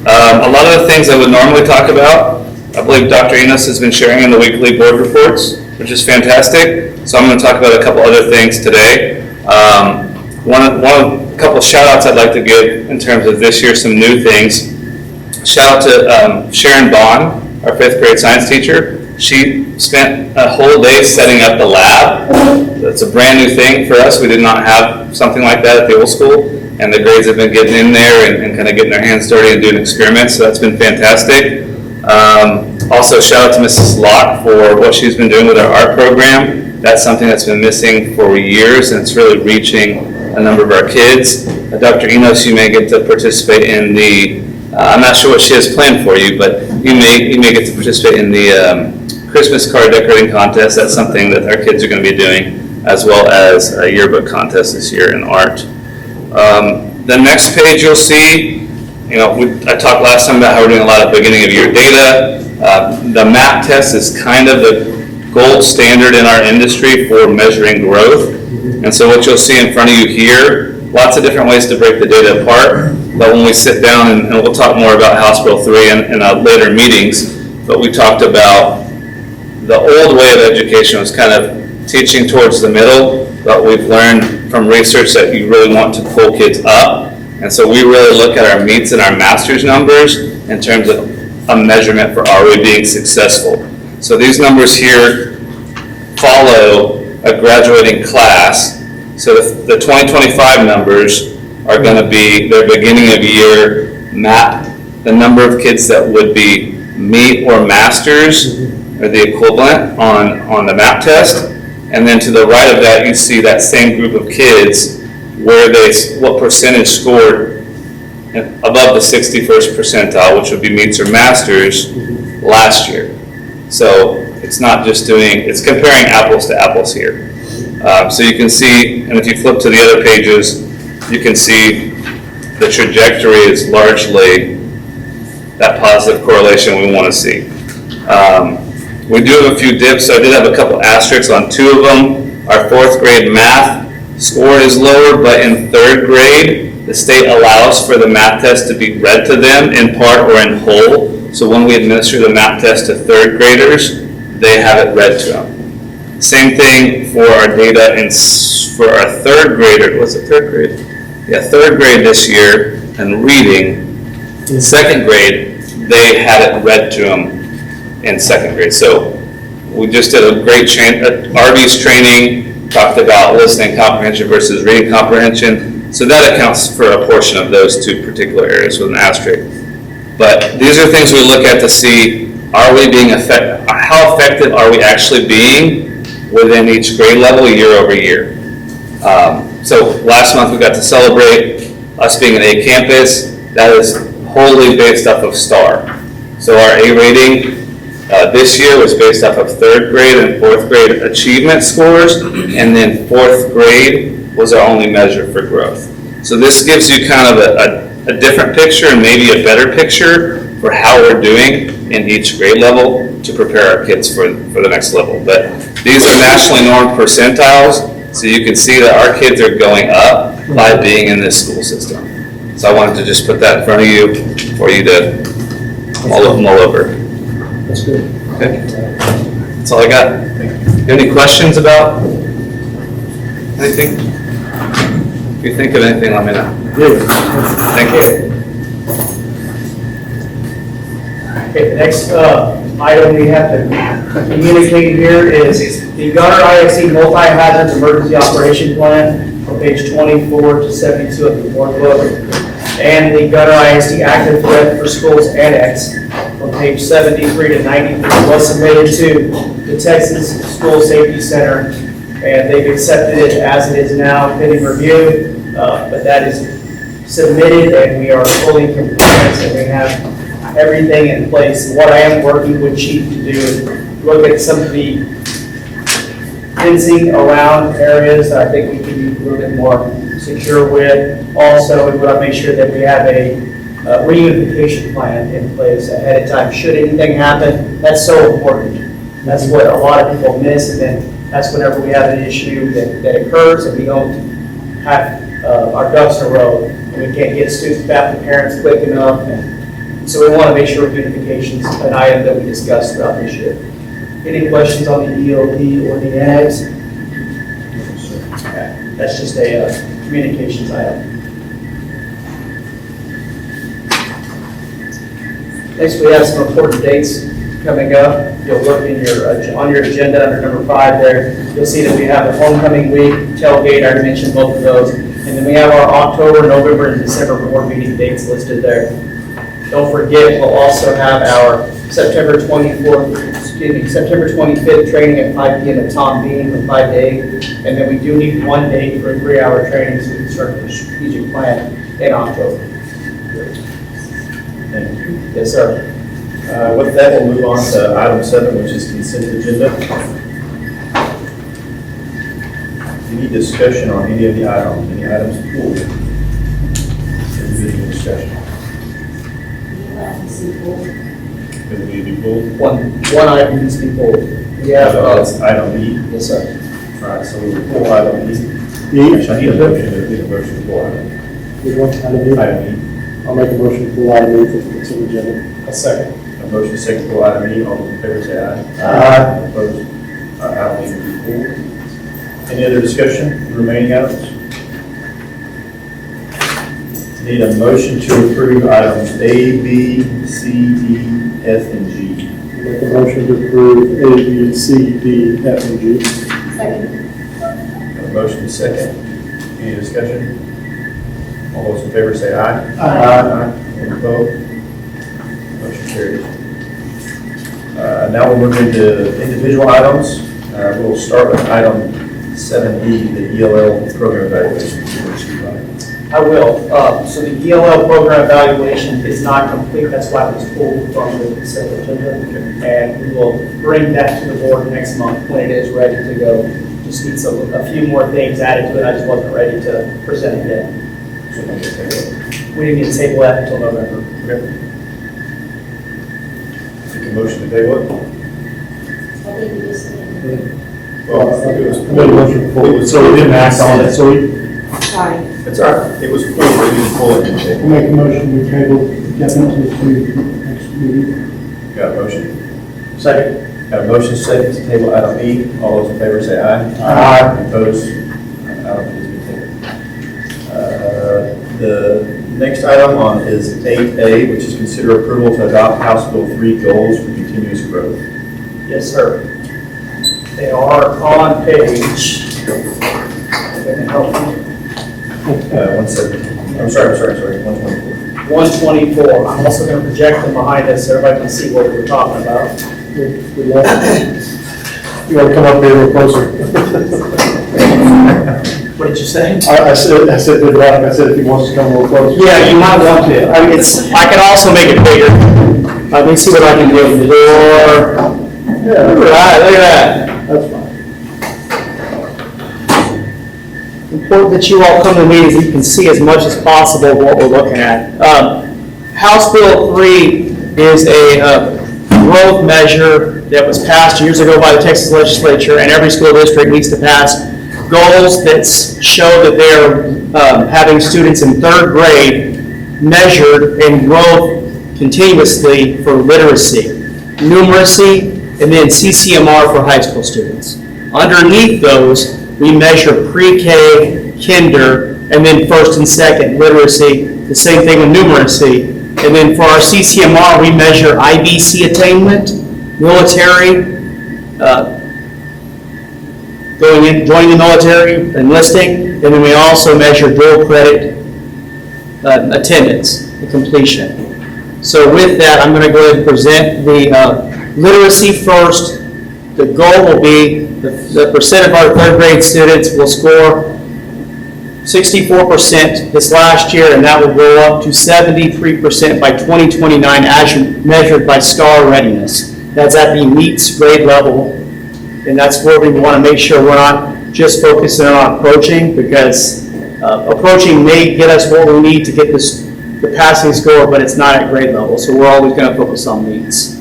A lot of the things I would normally talk about, I believe Dr. Enos has been sharing in the weekly board reports, which is fantastic. So I'm going to talk about a couple other things today. A couple of shout outs I'd like to give in terms of this year, some new things. Shout out to Sharon Bond, our 5th grade science teacher. She spent a whole day setting up the lab. That's a brand new thing for us. We did not have something like that at the old school, and the grades have been getting in there and kind of getting their hands dirty and doing experiments, so that's been fantastic. Also, shout out to Mrs. Locke for what she's been doing with our art program. That's something that's been missing for years, and it's really reaching a number of our kids. Dr. Enos, you may get to participate in the, I'm not sure what she has planned for you, but you may get to participate in the Christmas card decorating contest. That's something that our kids are going to be doing, as well as a yearbook contest this year in art. The next page you'll see, I talked last time about how we're doing a lot of beginning of year data. The MAP test is kind of the gold standard in our industry for measuring growth. And so what you'll see in front of you here, lots of different ways to break the data apart. But when we sit down, and we'll talk more about House Bill 3 in later meetings, but we talked about the old way of education was kind of teaching towards the middle, but we've learned from research that you really want to pull kids up. And so we really look at our meets and our masters numbers in terms of a measurement for are we being successful. So these numbers here follow a graduating class. So the 2025 numbers are going to be their beginning of year map, the number of kids that would be meet or masters or the equivalent on the MAP test. And then to the right of that, you see that same group of kids what percentage scored above the 61st percentile, which would be meets or masters last year. So it's not just it's comparing apples to apples here. So you can see, and if you flip to the other pages, you can see the trajectory is largely that positive correlation we want to see. We do have a few dips, so I did have a couple asterisks on 2 of them. Our 4th grade math score is lower, but in 3rd grade, the state allows for the math test to be read to them in part or in whole. So when we administer the math test to 3rd graders, they have it read to them. Same thing for our data for our 3rd grader. Was it 3rd grade? Yeah, 3rd grade this year, and reading. In 2nd grade, they had it read to them in 2nd grade. So we just did a great RV's training, talked about listening comprehension versus reading comprehension. So that accounts for a portion of those 2 particular areas with an asterisk. But these are things we look at to see, are we being how effective are we actually being within each grade level year over year. So last month we got to celebrate us being an A campus. That is wholly based off of STAR. So our A rating this year was based off of 3rd grade and 4th grade achievement scores, and then 4th grade was our only measure for growth. So this gives you kind of a different picture and maybe a better picture for how we're doing in each grade level to prepare our kids for the next level. But these are nationally normed percentiles, so you can see that our kids are going up by being in this school system. So I wanted to just put that in front of you for you to mull over. That's good. Okay. That's all I got. Any questions about anything? If you think of anything, let me know. Thank you. Okay, the next item we have to communicate here is the Gunner ISD Multi-Hazards Emergency Operation Plan from page 24 to 72 of the board book, and the Gunner ISD Active Threat for Schools Annex from page 73 to 93 was submitted to the Texas School Safety Center, and they've accepted it as it is now pending review, but that is submitted and we are fully compliant and we have everything in place. What I am working with Chief to do is look at some of the fencing around areas that I think we can be a little bit more secure with. Also, we want to make sure that we have a reunification plan in place ahead of time. Should anything happen, that's so important. That's what a lot of people miss, and then that's whenever we have an issue that occurs and we don't have our ducks in a row, and we can't get students back to parents quick enough. And so we want to make sure reunification is an item that we discuss throughout this year. Any questions on the EOP or the annex? Okay, that's just a communications item. Next, we have some important dates coming up. You'll look in on your agenda under number 5 there. You'll see that we have the homecoming week, tailgate, I already mentioned both of those. And then we have our October, November, and December board meeting dates listed there. Don't forget, we'll also have our September 25th training at 5 p.m. at Tom Bean for 5 days. And then we do need one date for a 3-hour training so we can start the strategic plan in October. Thank you. Yes, sir. With that, we'll move on to item 7, which is consent agenda. Any discussion on any of the items? Any items pulled? Any discussion? Does it need to be pulled? One item needs to be pulled. We have, That's item E. yes, sir. All right, so we will pull item E. Actually, I need a motion to pull item. Item E. I'll make a motion to pull item E for the consent agenda. A second. A motion to second pull item E. All those in favor say aye. Aye. Opposed? Item E will be pulled. Any other discussion, remaining items? Need a motion to approve items A, B, C, D, F, and G. Make a motion to approve A, B, C, D, F, and G. Second. A motion to second. Any discussion? All those in favor say aye. Aye. Any opposed? Motion carries. Now we'll move into individual items. We'll start with item 7E, the ELL program evaluation. I will. So the ELL program evaluation is not complete. That's why it was pulled from the consent agenda. And we will bring that to the board next month when it is ready to go. Just needs a few more things added to it. I just wasn't ready to present it yet. We didn't get to table that until November. Take a motion to table it. I think we just did. Well, I think it was I made a motion to pull it, so we didn't act on it, so we, Sorry. It's all right. It was pulled, we didn't pull it. I'll make a motion, we table, get into the next meeting. Got a motion? Second. Got a motion second to table item E. All those in favor say aye. Aye. Opposed? Item is tabled. The next item on is 8A, which is consider approval to adopt House Bill 3 goals for continuous growth. Yes, sir. They are on page. Can I help you? 117. I'm sorry, 124. 124. I'm also going to project them behind us so everybody can see what we're talking about. We love it. You want to come up here a little closer? What did you say? I said, good luck. I said if he wants to come a little closer. Yeah, you might want to. I mean, I can also make it bigger. Let me see what I can do. Yeah, Look at that. that's fine. Important that you all come to meetings so you can see as much as possible of what we're looking at. House Bill 3 is a growth measure that was passed years ago by the Texas legislature, and every school district needs to pass goals that show that they're having students in 3rd grade measured and grow continuously for literacy, numeracy, and then CCMR for high school students. Underneath those, we measure pre-K, kinder, and then 1st and 2nd literacy, the same thing with numeracy. And then for our CCMR, we measure IBC attainment, military, joining the military, enlisting, and then we also measure dual credit attendance and completion. So with that, I'm going to go ahead and present the literacy first. The goal will be the percent of our third grade students will score 64% this last year, and that will go up to 73% by 2029 as measured by STAR readiness. That's at the MEETS grade level, and that's where we want to make sure we're not just focusing on approaching, because approaching may get us what we need to get the passing score, but it's not at grade level, so we're always going to focus on MEETS.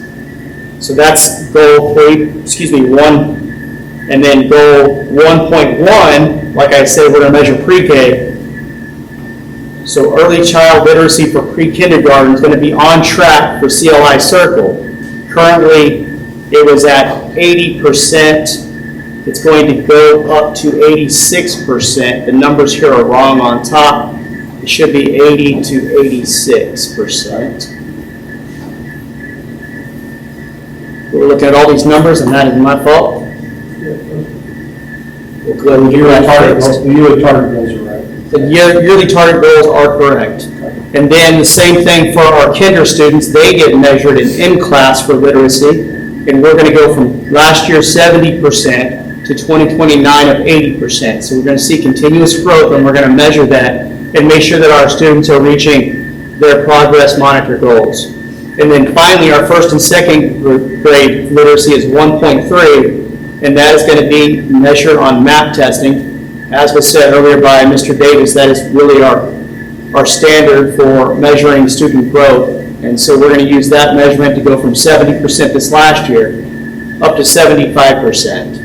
So that's goal 1, and then goal 1.1, like I said, we're going to measure pre-K. So early child literacy for pre-kindergarten is going to be on track for CLI Circle. Currently, it was at 80%. It's going to go up to 86%. The numbers here are wrong on top. It should be 80 to 86%. We're looking at all these numbers, and that is my fault. We'll go ahead and do that. The yearly target goals are right. The yearly target goals are correct. And then the same thing for our kinder students. They get measured in class for literacy. And we're going to go from last year 70% to 2029 of 80%. So we're going to see continuous growth, and we're going to measure that and make sure that our students are reaching their progress monitor goals. And then finally, our first and second grade literacy is 1.3, and that is going to be measured on MAP testing. As was said earlier by Mr. Davis, that is really our standard for measuring student growth. And so we're going to use that measurement to go from 70% this last year up to 75%.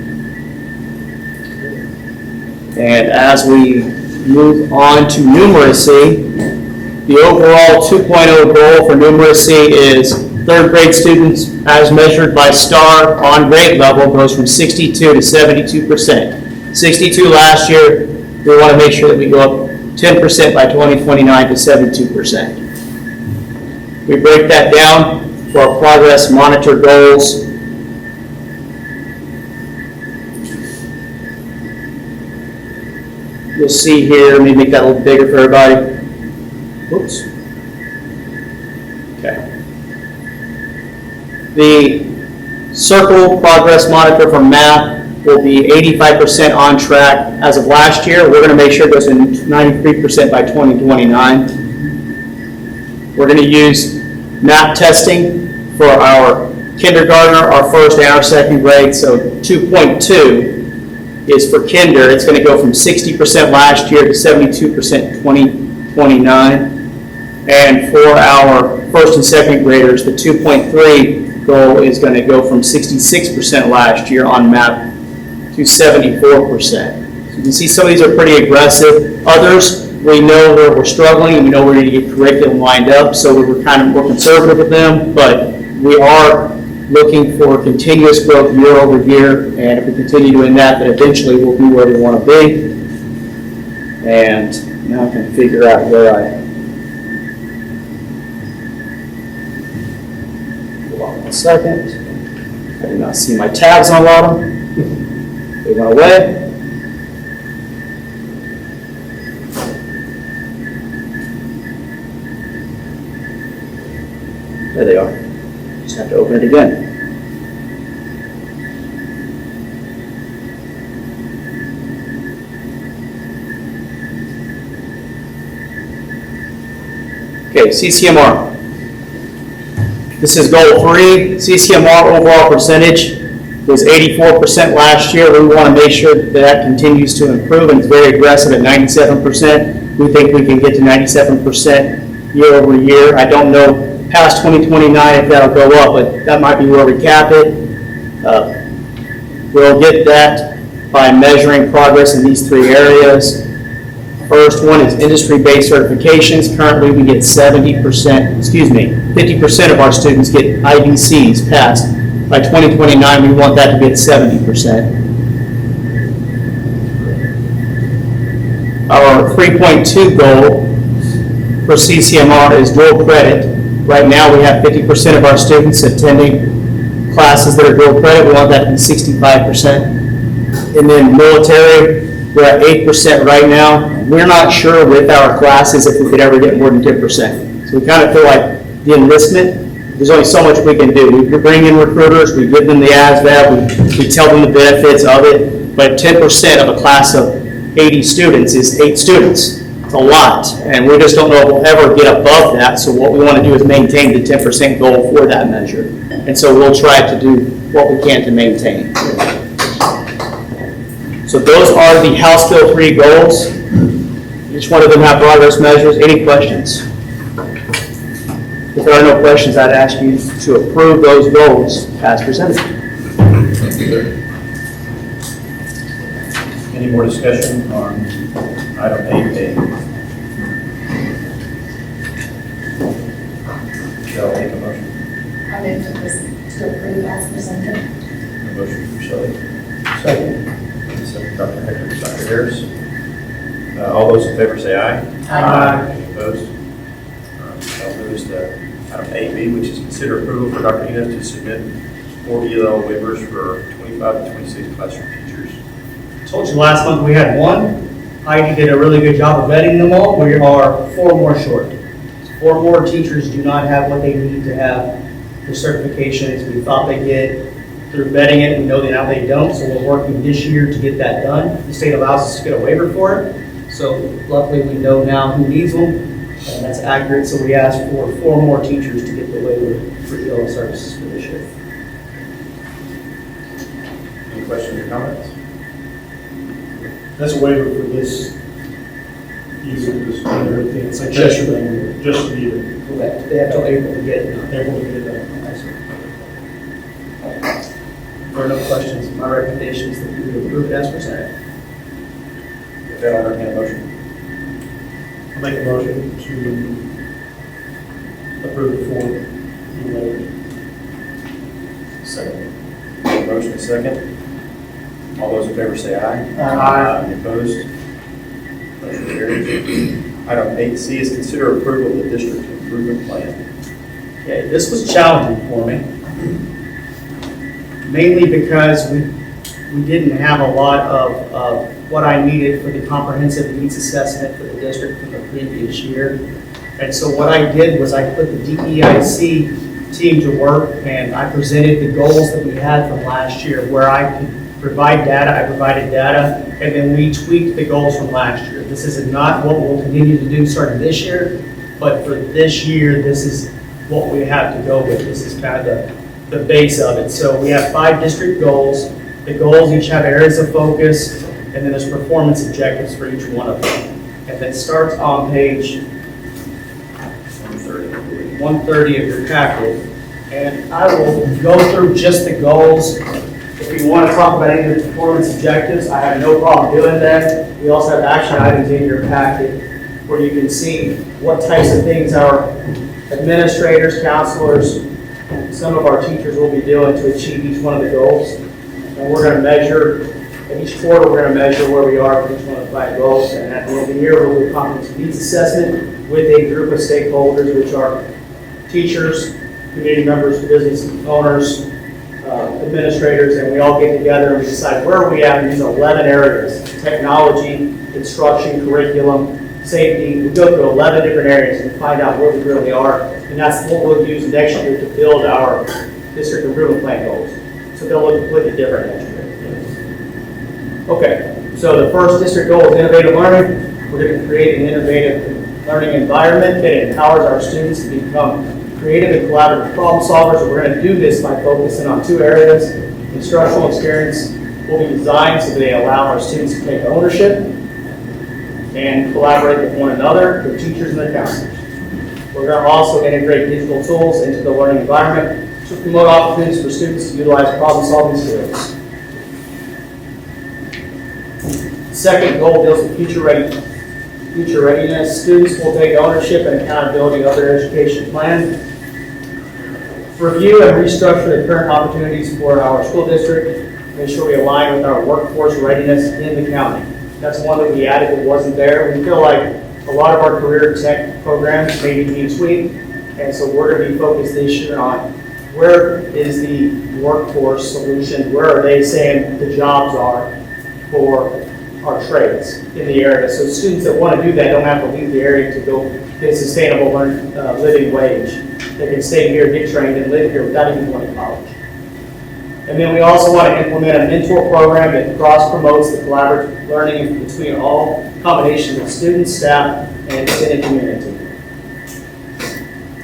And as we move on to numeracy, the overall 2.0 goal for numeracy is third grade students as measured by STAR on grade level goes from 62 to 72%. 62 last year, we want to make sure that we go up 10% by 2029 to 72%. We break that down for our progress monitor goals. You'll see here, let me make that a little bigger for everybody. Whoops. Okay. The circle progress monitor for math will be 85% on track. As of last year, we're going to make sure it goes to 93% by 2029. We're going to use MAP testing for our kindergartner, our first and our second grade. So 2.2 is for kinder. It's going to go from 60% last year to 72% 2029. And for our first and second graders, the 2.3 goal is going to go from 66% last year on MAP to 74%. So you can see some of these are pretty aggressive. Others, we know where we're struggling and we know where we need to get curriculum lined up, so we're kind of more conservative with them, but we are looking for continuous growth year over year, and if we continue doing that, then eventually we'll be where we want to be. And now I can figure out where hold on 1 second. I do not see my tabs on a lot of them. They went away. There they are. Just have to open it again. Okay, CCMR. This is goal 3. CCMR overall percentage was 84% last year. We want to make sure that continues to improve, and it's very aggressive at 97%. We think we can get to 97% year over year. I don't know past 2029 if that'll go up, but that might be where we cap it. We'll get that by measuring progress in these 3 areas. First one is industry-based certifications. Currently we get 50% of our students get IBCs passed. By 2029, we want that to be at 70%. Our 3.2 goal for CCMR is dual credit. Right now, we have 50% of our students attending classes that are dual credit, we want that to be 65%. And then military, we're at 8% right now. We're not sure with our classes if we could ever get more than 10%. So we kind of feel like the enlistment, there's only so much we can do. We bring in recruiters, we give them the ASVAB, we tell them the benefits of it, but 10% of a class of 80 students is 8 students. It's a lot, and we just don't know if we'll ever get above that, so what we want to do is maintain the 10% goal for that measure. And so we'll try to do what we can to maintain. So those are the House Bill 3 goals. Each one of them have progress measures. Any questions? If there are no questions, I'd ask you to approve those goals as presented. Any more discussion on item 8A? Shall I make a motion? I move to approve as presented. A motion from Shelley. Second. Second, Dr. Hector, Dr. Harris. All those in favor say aye. Aye. Any opposed? That moves to item 8B, which is consider approval for Dr. Enos to submit 4 ELL waivers for 25 to 26 classroom teachers. Told you last month we had one. Heidi did a really good job of vetting them all. We are 4 more short. 4 more teachers do not have what they need to have their certifications. We thought they did. Through vetting it, we know that now they don't, so we're working this year to get that done. The state allows us to get a waiver for it, so luckily we know now who needs them, and that's accurate, so we asked for 4 more teachers to get the waiver for ELL services for this year. Any questions or comments? That's a waiver for this year, this everything, it's like just for the year. Correct. They have till April to get it done. They're going to get it done. If there are no questions, my recommendation is that we approve it as presented. If there are any motion, I'll make a motion to approve the 4 waivers. second. Motion is second. All those in favor say aye. Aye. Any opposed? Motion carries. Item 8C is consider approval of the district improvement plan. Okay, this was challenging for me, mainly because we didn't have a lot of what I needed for the comprehensive needs assessment for the district from the previous year. And so what I did was I put the DEIC team to work, and I presented the goals that we had from last year, where I could provide data, I provided data, and then we tweaked the goals from last year. This is not what we'll continue to do starting this year, but for this year, this is what we have to go with. This is kind of the base of it. So we have 5 district goals. The goals each have areas of focus, and then there's performance objectives for each one of them. And that starts on page 130 of your packet. And I will go through just the goals. If you want to talk about any of the performance objectives, I have no problem doing that. We also have action items in your packet where you can see what types of things our administrators, counselors, some of our teachers will be doing to achieve each one of the goals. And we're going to measure, at each quarter, we're going to measure where we are for each one of the 5 goals. And at the end of the year, we'll do a comprehensive needs assessment with a group of stakeholders, which are teachers, community members, business owners, administrators, and we all get together and we decide where are we at in these 11 areas: technology, instruction, curriculum, safety. We go through 11 different areas and find out where we really are, and that's what we'll use next year to build our district improvement plan goals. So they'll look completely different next year. Okay, so the first district goal is innovative learning. We're going to create an innovative learning environment that empowers our students to become creative and collaborative problem solvers. We're going to do this by focusing on 2 areas. Instructional experience will be designed so they allow our students to take ownership and collaborate with one another, their teachers and their counselors. We're going to also integrate digital tools into the learning environment to promote opportunities for students to utilize problem-solving skills. Second goal deals with future readiness. Students will take ownership and accountability of their education plan. Review and restructure the current opportunities for our school district. Make sure we align with our workforce readiness in the county. That's one that we added that wasn't there. We feel like a lot of our career tech programs may need to be tweaked, and so we're going to be focused this year on where is the workforce solution? Where are they saying the jobs are for our trades in the area? So students that want to do that don't have to leave the area to go get a sustainable living wage. They can stay here, get trained, and live here without even going to college. And then we also want to implement a mentor program that cross-promotes the collaborative learning between all combinations of students, staff, and extended community.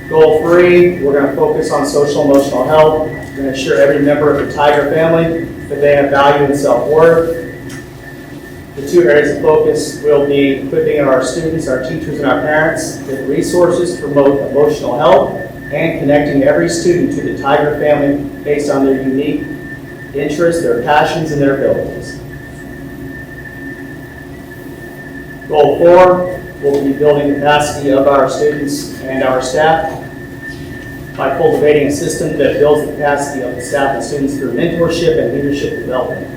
Goal 3, we're going to focus on social emotional health. We're going to ensure every member of the Tiger family that they have value and self-worth. The 2 areas of focus will be equipping our students, our teachers, and our parents with resources to promote emotional health and connecting every student to the Tiger family based on their unique interests, their passions, and their abilities. Goal 4 will be building capacity of our students and our staff by cultivating a system that builds the capacity of the staff and students through mentorship and leadership development.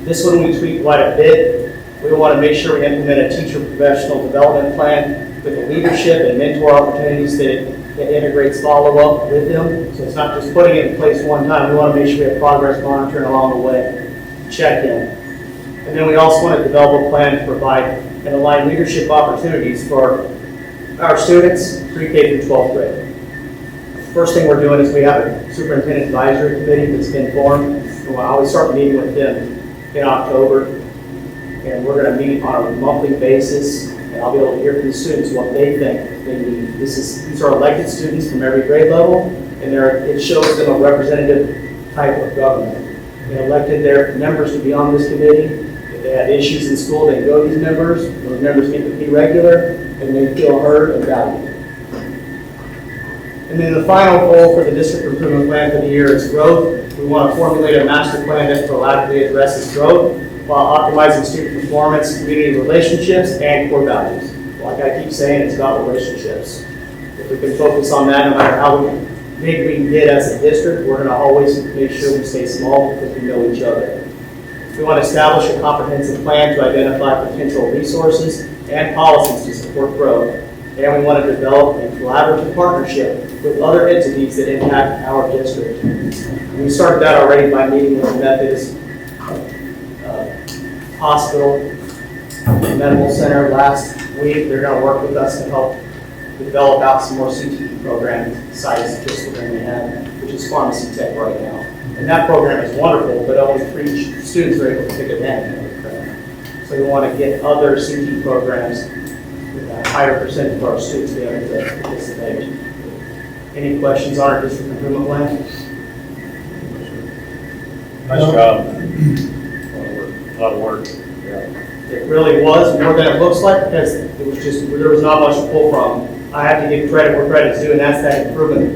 This one we tweak quite a bit. We want to make sure we implement a teacher professional development plan with the leadership and mentor opportunities that integrates follow-up with them. So it's not just putting it in place one time. We want to make sure we have progress monitoring along the way, check in. And then we also want to develop a plan to provide and align leadership opportunities for our students, pre-K through 12th grade. First thing we're doing is we have a superintendent advisory committee that's been formed. We'll always start meeting with them in October. And we're going to meet on a monthly basis. And I'll be able to hear from the students what they think they need. These are elected students from every grade level, and it shows them a representative type of government. They elected their members to be on this committee. If they have issues in school, they go to these members. Those members get to be regular, and they feel heard and valued. And then the final goal for the district improvement plan for the year is growth. We want to formulate a master plan that proactively addresses growth while optimizing student performance, community relationships, and core values. Like I keep saying, it's about relationships. If we can focus on that, no matter how big we can get as a district, we're going to always make sure we stay small because we know each other. We want to establish a comprehensive plan to identify potential resources and policies to support growth. And we want to develop a collaborative partnership with other entities that impact our district. We started that already by meeting with the Methodist Hospital Medical Center last week. They're going to work with us to help develop out some more CTE program sites just for them we have, which is pharmacy tech right now. And that program is wonderful, but only 3 students are able to take advantage of the program. So we want to get other CTE programs with a higher percentage of our students being able to participate. Any questions on our district improvement plan? Nice job. A lot of work. It really was more than it looks like because it was just, there was not much to pull from. I have to give credit where credit's due, and that's that improvement,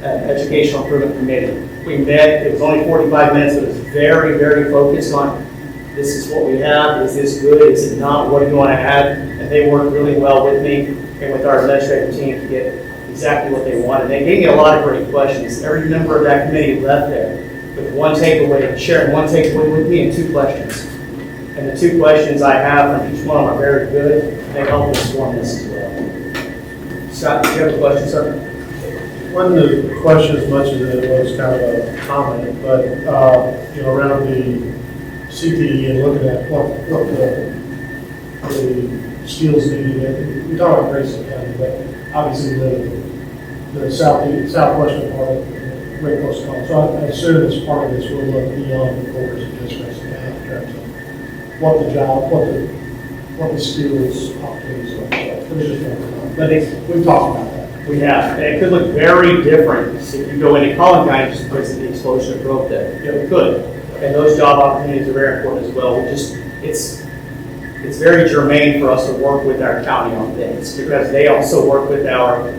educational improvement committee. We met, it was only 45 minutes, but it was very, very focused on this is what we have, is this good, is it not, what do you want to add? And they worked really well with me and with our administrative team to get exactly what they wanted. They gave me a lot of great questions. Every member of that committee left there with one takeaway, sharing one takeaway with me and 2 questions. And the 2 questions I have from each one are very good. They help us form this as well. Scott, do you have a question, sir? Wasn't the question as much as it was kind of a comment, but, around the CTE and looking at what the skills needed. We talk about Grayson County, but obviously the southwestern part of Great Coast County. So I assume as part of this, we'll look beyond the borders of just Grayson County in terms of what the job, what the skills opportunities are. So it's just one comment. But we've talked about that. We have, and it could look very different if you go into Collin County just because of the explosion of growth there. It could, and those job opportunities are very important as well. It's very germane for us to work with our county on things because they also work with our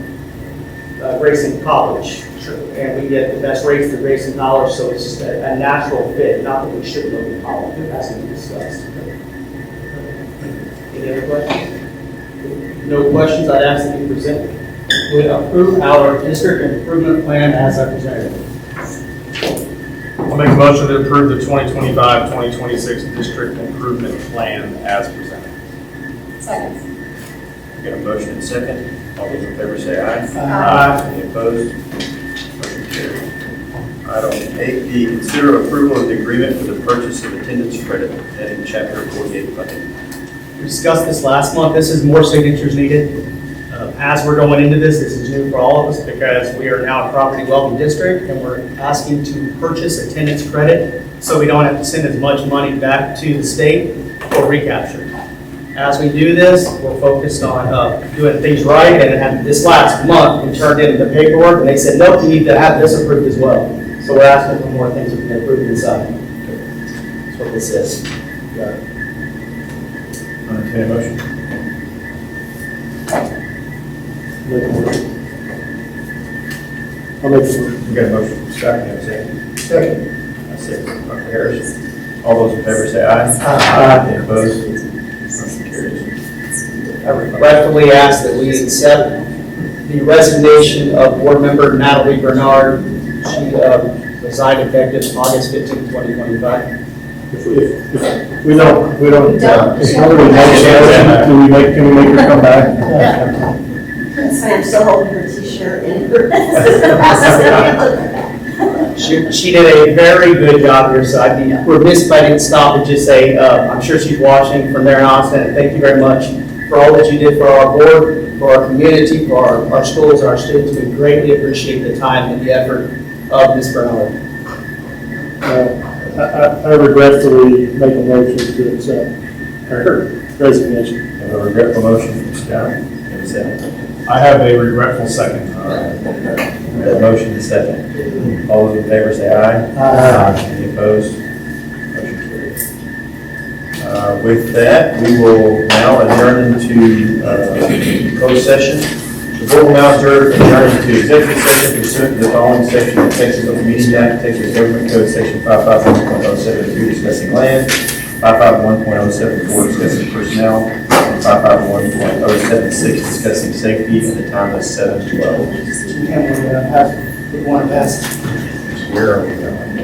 Grayson College, and we get the best rates through Grayson College, so it's just a natural fit. Not that we shouldn't look at college, it has to be discussed. Any other questions? No questions. I'd ask that you present. We approve our district improvement plan as I presented. I'll make a motion to approve the 2025-2026 district improvement plan as presented. Second. Got a motion and second. All those in favor say aye. Aye. Any opposed? Motion carried. Item 8B, consider approval of the agreement for the purchase of attendance credit in Chapter 48 funding. We discussed this last month. This is more signatures needed. As we're going into this is new for all of us because we are now a property wealthy district and we're asking to purchase attendance credit so we don't have to send as much money back to the state for recapture. As we do this, we're focused on doing things right, and this last month, we turned in the paperwork, and they said, nope, you need to have this approved as well. So we're asking for more things we can approve inside. That's what this is. Entertain a motion. Make a motion. I'll make the motion. We got a motion from Scott, can I have a second? Second. I second from Dr. Harris. All those in favor say aye. Aye. Any opposed? Motion carries. I regretfully ask that we accept the resignation of board member Natalie Bernard. She resigned effective August 15, 2025. If we don't, We don't. can we make her come back? I'm still holding her t-shirt and her. She did a very good job here, so I'd be remiss if I didn't stop and just say, I'm sure she's watching from there in Austin, and thank you very much for all that you did for our board, for our community, for our schools, and our students. We greatly appreciate the time and the effort of Ms. Bernard. I regretfully make a motion to accept her resignation. I have a regretful motion from Scott. Have a second. I have a regretful second. We have a motion and a second. All those in favor say aye. Aye. Any opposed? Motion carries. With that, we will now adjourn into closed session. The board will now adjourn into executive session pursuant to the following section of Texas Open Meeting Act, Texas Government Code Section 551.072 discussing land, 551.074 discussing personnel, and 551.076 discussing safety at the time of 7:12. And we want to pass. Where are we?